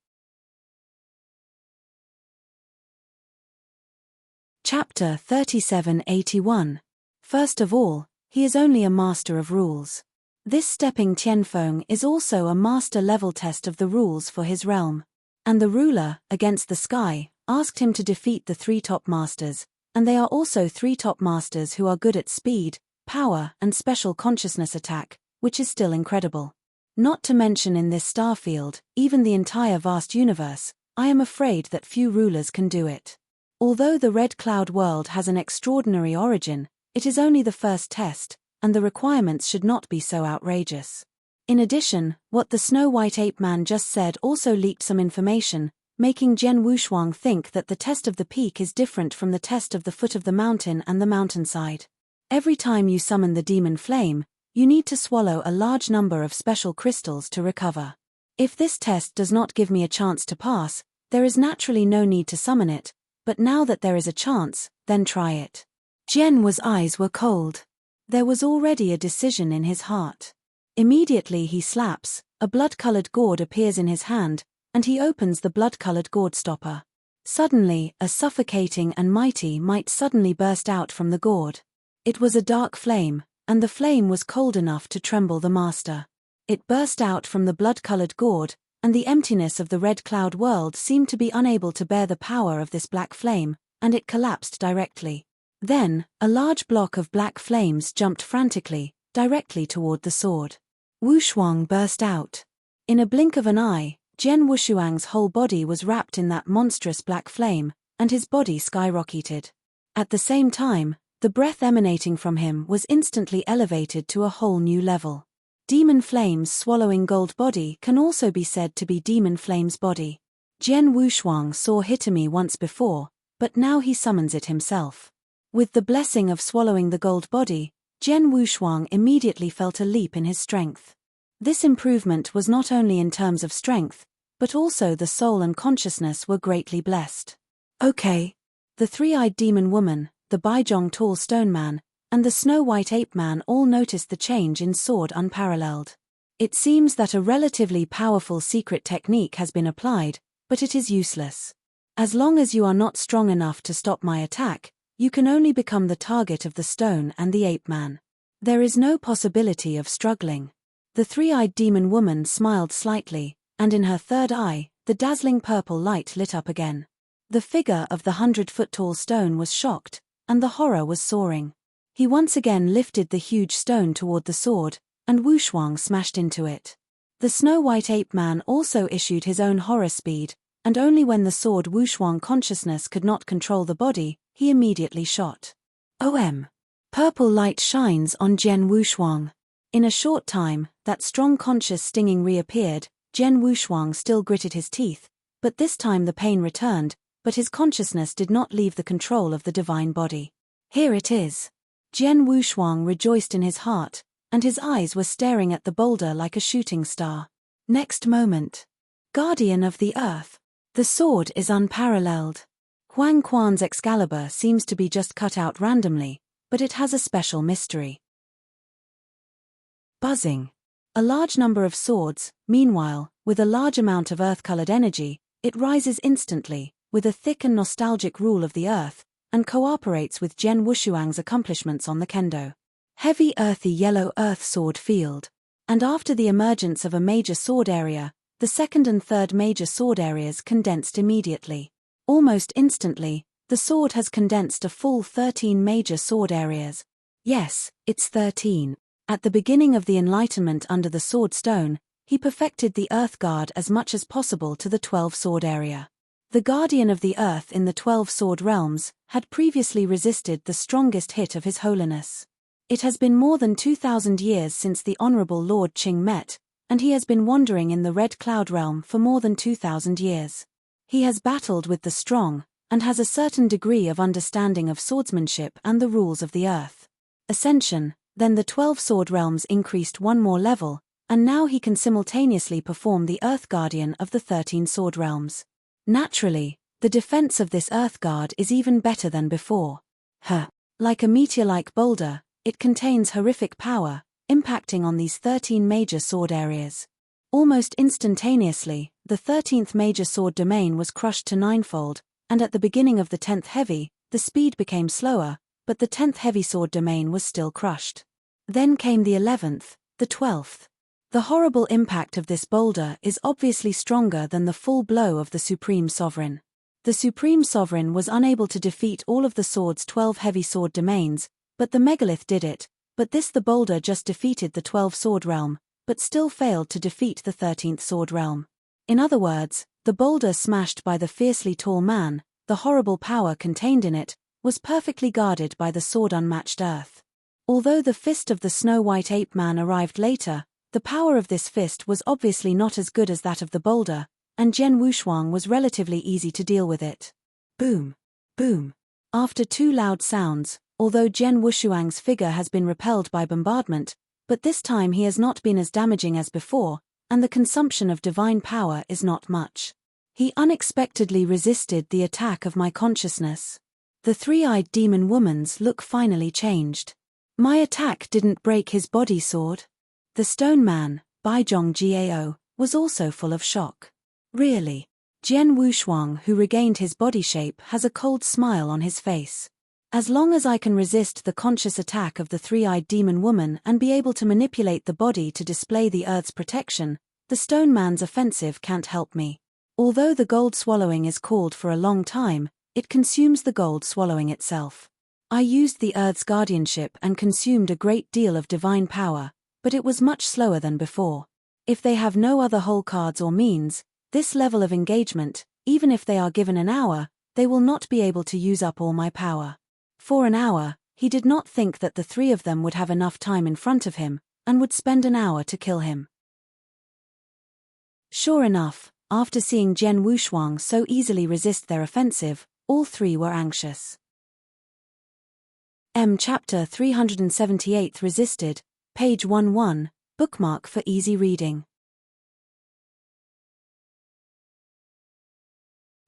Chapter 3781. First of all, he is only a master of rules. This stepping Tianfeng is also a master-level test of the rules for his realm. And the ruler, against the sky, asked him to defeat the 3 top masters, and they are also 3 top masters who are good at speed, power, and special consciousness attack, which is still incredible. Not to mention in this star field, even the entire vast universe, I am afraid that few rulers can do it. Although the Red Cloud world has an extraordinary origin, it is only the first test, and the requirements should not be so outrageous. In addition, what the Snow-White Ape Man just said also leaked some information, making Jian Wushuang think that the test of the peak is different from the test of the foot of the mountain and the mountainside. Every time you summon the demon flame, you need to swallow a large number of special crystals to recover. If this test does not give me a chance to pass, there is naturally no need to summon it, but now that there is a chance, then try it. Jian's eyes were cold. There was already a decision in his heart. Immediately he slaps, a blood-colored gourd appears in his hand, and he opens the blood-colored gourd stopper. Suddenly, a suffocating and mighty might suddenly burst out from the gourd. It was a dark flame, and the flame was cold enough to tremble the master. It burst out from the blood-colored gourd, and the emptiness of the Red Cloud world seemed to be unable to bear the power of this black flame, and it collapsed directly. Then, a large block of black flames jumped frantically, directly toward the sword. Wushuang burst out. In a blink of an eye, Jian Wushuang's whole body was wrapped in that monstrous black flame, and his body skyrocketed. At the same time, the breath emanating from him was instantly elevated to a whole new level. Demon Flame's swallowing gold body can also be said to be Demon Flame's body. Jian Wushuang saw Hitami once before, but now he summons it himself. With the blessing of swallowing the gold body, Jian Wushuang immediately felt a leap in his strength. This improvement was not only in terms of strength, but also the soul and consciousness were greatly blessed. Okay. The 3-eyed demon woman, the Baizhong tall stone man, and the snow-white ape man all noticed the change in sword unparalleled. It seems that a relatively powerful secret technique has been applied, but it is useless. As long as you are not strong enough to stop my attack, you can only become the target of the stone and the ape man. There is no possibility of struggling. The 3-eyed demon woman smiled slightly, and in her third eye, the dazzling purple light lit up again. The figure of the 100-foot-tall stone was shocked, and the horror was soaring. He once again lifted the huge stone toward the sword, and Wushuang smashed into it. The snow-white ape man also issued his own horror speed, and only when the sword Wushuang consciousness could not control the body, he immediately shot. Purple light shines on Jian Wushuang. In a short time, that strong conscious stinging reappeared. Jian Wushuang still gritted his teeth, but this time the pain returned, but his consciousness did not leave the control of the divine body. Here it is. Jian Wushuang rejoiced in his heart, and his eyes were staring at the boulder like a shooting star. Next moment. Guardian of the Earth. The sword is unparalleled. Huang Quan's Excalibur seems to be just cut out randomly, but it has a special mystery. Buzzing. A large number of swords, meanwhile, with a large amount of earth-colored energy, it rises instantly, with a thick and nostalgic rule of the earth, and cooperates with Zhen Wushuang's accomplishments on the kendo. Heavy earthy yellow earth sword field. And after the emergence of a major sword area, the second and third major sword areas condensed immediately. Almost instantly, the sword has condensed a full 13 major sword areas. Yes, it's 13. At the beginning of the Enlightenment under the Sword Stone, he perfected the Earth Guard as much as possible to the 12 sword area. The Guardian of the Earth in the 12 sword realms had previously resisted the strongest hit of His Holiness. It has been more than 2,000 years since the Honorable Lord Qing met, and he has been wandering in the Red Cloud realm for more than 2,000 years. He has battled with the strong, and has a certain degree of understanding of swordsmanship and the rules of the earth. Ascension, then the 12 sword realms increased one more level, and now he can simultaneously perform the Earth Guardian of the 13 sword realms. Naturally, the defense of this Earth Guard is even better than before. Like a meteor-like boulder, it contains horrific power, impacting on these 13 major sword areas. Almost instantaneously, the 13th major sword domain was crushed to ninefold, and at the beginning of the 10th heavy, the speed became slower, but the 10th heavy sword domain was still crushed. Then came the 11th, the 12th. The horrible impact of this boulder is obviously stronger than the full blow of the Supreme Sovereign. The Supreme Sovereign was unable to defeat all of the sword's 12 heavy sword domains, but the megalith did it, but the boulder just defeated the 12 sword realm, but still failed to defeat the 13th sword realm. In other words, the boulder smashed by the fiercely tall man, the horrible power contained in it, was perfectly guarded by the sword unmatched earth. Although the fist of the Snow-White Ape Man arrived later, the power of this fist was obviously not as good as that of the boulder, and Zhen Wushuang was relatively easy to deal with it. Boom! Boom! After two loud sounds, although Zhen Wushuang's figure has been repelled by bombardment, but this time he has not been as damaging as before, and the consumption of divine power is not much. He unexpectedly resisted the attack of my consciousness. The three-eyed demon woman's look finally changed. My attack didn't break his body sword. The stone man, Baizhong Gao, was also full of shock. Really? Zhen Wushuang, who regained his body shape, has a cold smile on his face. As long as I can resist the conscious attack of the three-eyed demon woman and be able to manipulate the body to display the earth's protection, the stone man's offensive can't help me. Although the gold swallowing is called for a long time, it consumes the gold swallowing itself. I used the earth's guardianship and consumed a great deal of divine power, but it was much slower than before. If they have no other whole cards or means, this level of engagement, even if they are given an hour, they will not be able to use up all my power. For an hour, he did not think that the three of them would have enough time in front of him, and would spend an hour to kill him. Sure enough, after seeing Zhen Wushuang so easily resist their offensive, all three were anxious. Chapter 378 Resisted, page 11, bookmark for easy reading.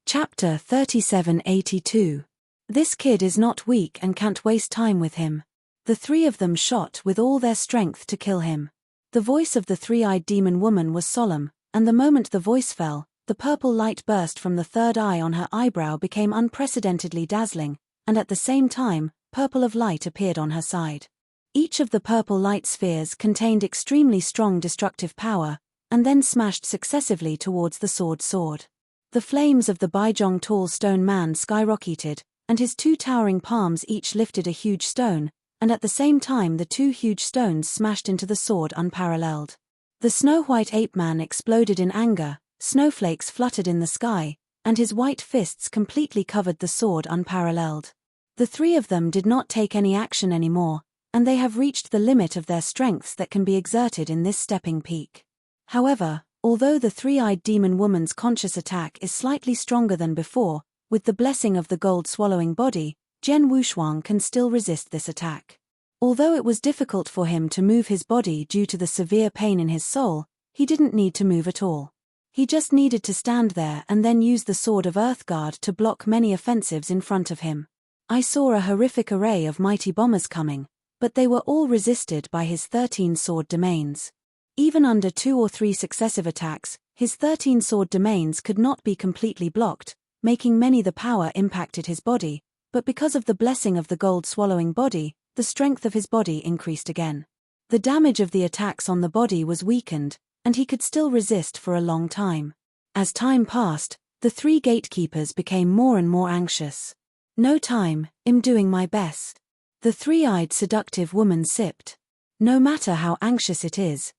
Chapter 3782. This kid is not weak and can't waste time with him. The three of them shot with all their strength to kill him. The voice of the three-eyed demon woman was solemn, and the moment the voice fell, the purple light burst from the third eye on her eyebrow became unprecedentedly dazzling, and at the same time, purple of light appeared on her side. Each of the purple light spheres contained extremely strong destructive power, and then smashed successively towards the sword. The flames of the Baizhong tall stone man skyrocketed, and his two towering palms each lifted a huge stone, and at the same time the two huge stones smashed into the sword unparalleled. The Snow-White Ape Man exploded in anger, snowflakes fluttered in the sky, and his white fists completely covered the sword unparalleled. The three of them did not take any action anymore, and they have reached the limit of their strengths that can be exerted in this stepping peak. However, although the three-eyed demon woman's conscious attack is slightly stronger than before, with the blessing of the gold-swallowing body, Zhen Wushuang can still resist this attack. Although it was difficult for him to move his body due to the severe pain in his soul, he didn't need to move at all. He just needed to stand there and then use the Sword of Earthguard to block many offensives in front of him. I saw a horrific array of mighty bombers coming, but they were all resisted by his 13 sword domains. Even under 2 or 3 successive attacks, his 13 sword domains could not be completely blocked, making many the power impacted his body, but because of the blessing of the gold-swallowing body, the strength of his body increased again. The damage of the attacks on the body was weakened, and he could still resist for a long time. As time passed, the 3 gatekeepers became more and more anxious. "No time, I'm doing my best." The 3-eyed seductive woman sipped. "No matter how anxious it is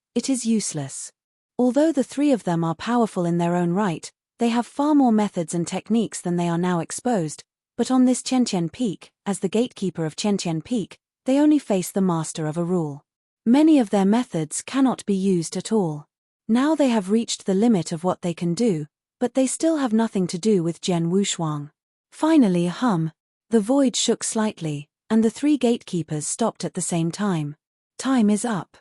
useless. Although the 3 of them are powerful in their own right, they have far more methods and techniques than they are now exposed, but on this Qianqian Peak, as the gatekeeper of Qianqian Peak, they only face the master of a rule. Many of their methods cannot be used at all. Now they have reached the limit of what they can do, but they still have nothing to do with Jian Wushuang." Finally, the void shook slightly, and the 3 gatekeepers stopped at the same time. Time is up.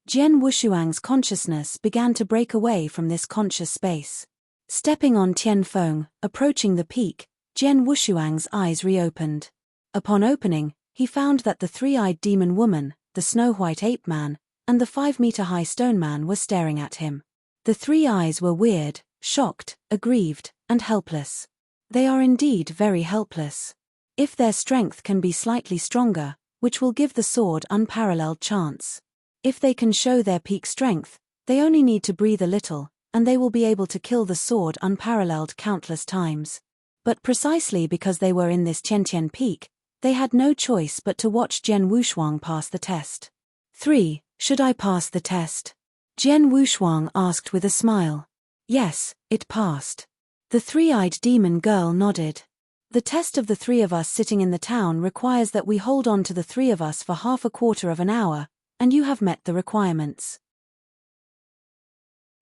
Jian Wushuang's consciousness began to break away from this conscious space. Stepping on Tianfeng, approaching the peak, Jian Wushuang's eyes reopened. Upon opening, he found that the 3-eyed demon woman, the snow-white ape man, and the 5-meter-high stone man were staring at him. The 3 eyes were weird, shocked, aggrieved, and helpless. They are indeed very helpless. If their strength can be slightly stronger, which will give the sword unparalleled chance. If they can show their peak strength, they only need to breathe a little, and they will be able to kill the sword unparalleled countless times. But precisely because they were in this Qianqian Peak, they had no choice but to watch Jian Wushuang pass the test. 3. Should I pass the test? Jian Wushuang asked with a smile. Yes, it passed. The 3-eyed demon girl nodded. The test of the 3 of us sitting in the town requires that we hold on to the 3 of us for half a quarter of an hour, and you have met the requirements.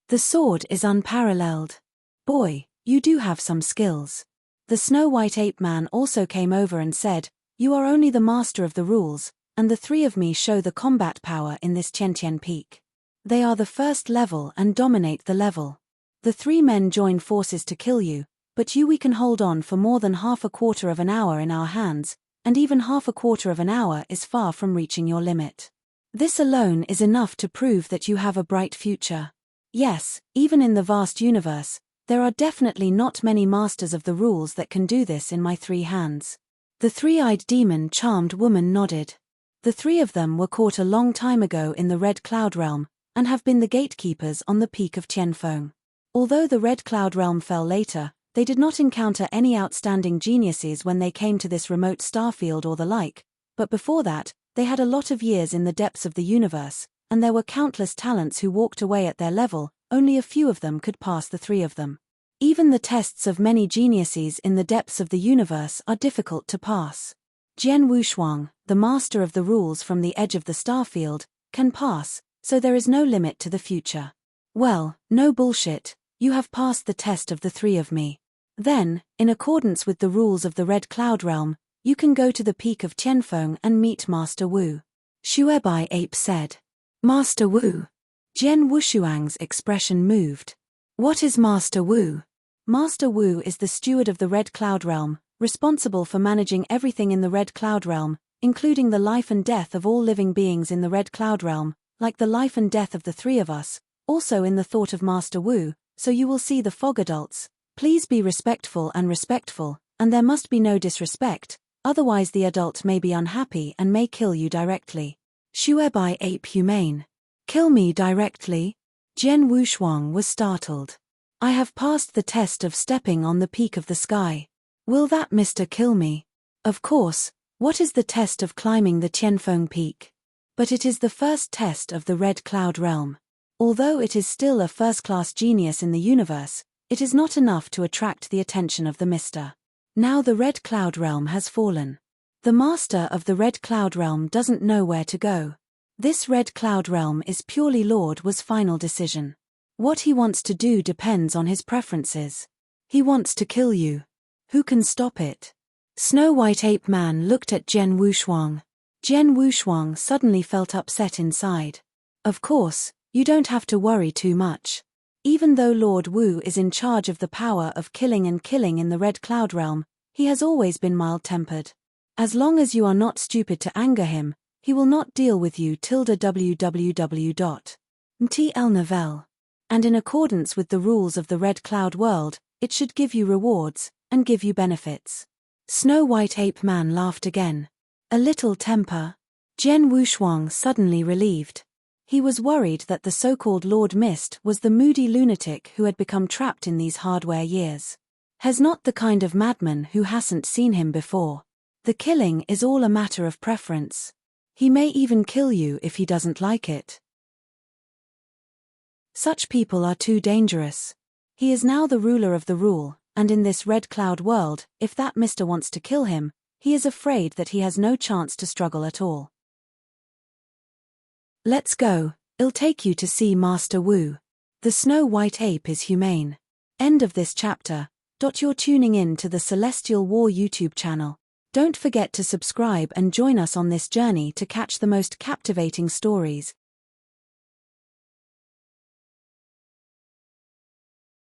The sword is unparalleled. Boy, you do have some skills. The snow-white ape man also came over and said, "You are only the master of the rules, and the 3 of me show the combat power in this Qianqian Peak. They are the first level and dominate the level. The 3 men join forces to kill you, but we can hold on for more than half a quarter of an hour in our hands, and even half a quarter of an hour is far from reaching your limit. This alone is enough to prove that you have a bright future. Yes, even in the vast universe, there are definitely not many masters of the rules that can do this in my 3 hands." The 3-eyed demon charmed woman nodded. The 3 of them were caught a long time ago in the Red Cloud Realm, and have been the gatekeepers on the peak of Tianfeng. Although the Red Cloud Realm fell later, they did not encounter any outstanding geniuses when they came to this remote starfield or the like, but before that, they had a lot of years in the depths of the universe, and there were countless talents who walked away at their level. Only a few of them could pass the 3 of them. Even the tests of many geniuses in the depths of the universe are difficult to pass. Jian Wushuang, the master of the rules from the edge of the starfield, can pass, so there is no limit to the future. Well, no bullshit, you have passed the test of the 3 of me. Then, in accordance with the rules of the Red Cloud Realm, you can go to the peak of Tianfeng and meet Master Wu. Shuebai Ape said. Master Wu. Jian Wushuang's expression moved. What is Master Wu? Master Wu is the steward of the Red Cloud Realm, responsible for managing everything in the Red Cloud Realm, including the life and death of all living beings in the Red Cloud Realm, like the life and death of the 3 of us, also in the thought of Master Wu, so you will see the fog adults. Please be respectful, and there must be no disrespect, otherwise the adult may be unhappy and may kill you directly. Shuebai Ape humane. Kill me directly? Jian Wushuang was startled. I have passed the test of stepping on the peak of the sky. Will that Mr. kill me? Of course, what is the test of climbing the Tianfeng Peak? But it is the first test of the Red Cloud Realm. Although it is still a first-class genius in the universe, it is not enough to attract the attention of the Mr. Now the Red Cloud Realm has fallen. The master of the Red Cloud Realm doesn't know where to go. This Red Cloud Realm is purely Lord Wu's final decision. What he wants to do depends on his preferences. He wants to kill you. Who can stop it? Snow White Ape Man looked at Jian Wushuang. Jian Wushuang suddenly felt upset inside. Of course, you don't have to worry too much. Even though Lord Wu is in charge of the power of killing and killing in the Red Cloud realm, he has always been mild-tempered. As long as you are not stupid to anger him, he will not deal with you. www.mtl novel. And in accordance with the rules of the Red Cloud world, it should give you rewards, and give you benefits. Snow White Ape Man laughed again. A little temper. Jian Wushuang suddenly relieved. He was worried that the so-called Lord Mist was the moody lunatic who had become trapped in these hardware years. He's not the kind of madman who hasn't seen him before. The killing is all a matter of preference. He may even kill you if he doesn't like it. Such people are too dangerous. He is now the ruler of the rule, and in this Red Cloud world, if that mister wants to kill him, he is afraid that he has no chance to struggle at all. Let's go, I'll take you to see Master Wu. The Snow White Ape is humane. End of this chapter. You're tuning in to the Celestial War YouTube channel. Don't forget to subscribe and join us on this journey to catch the most captivating stories.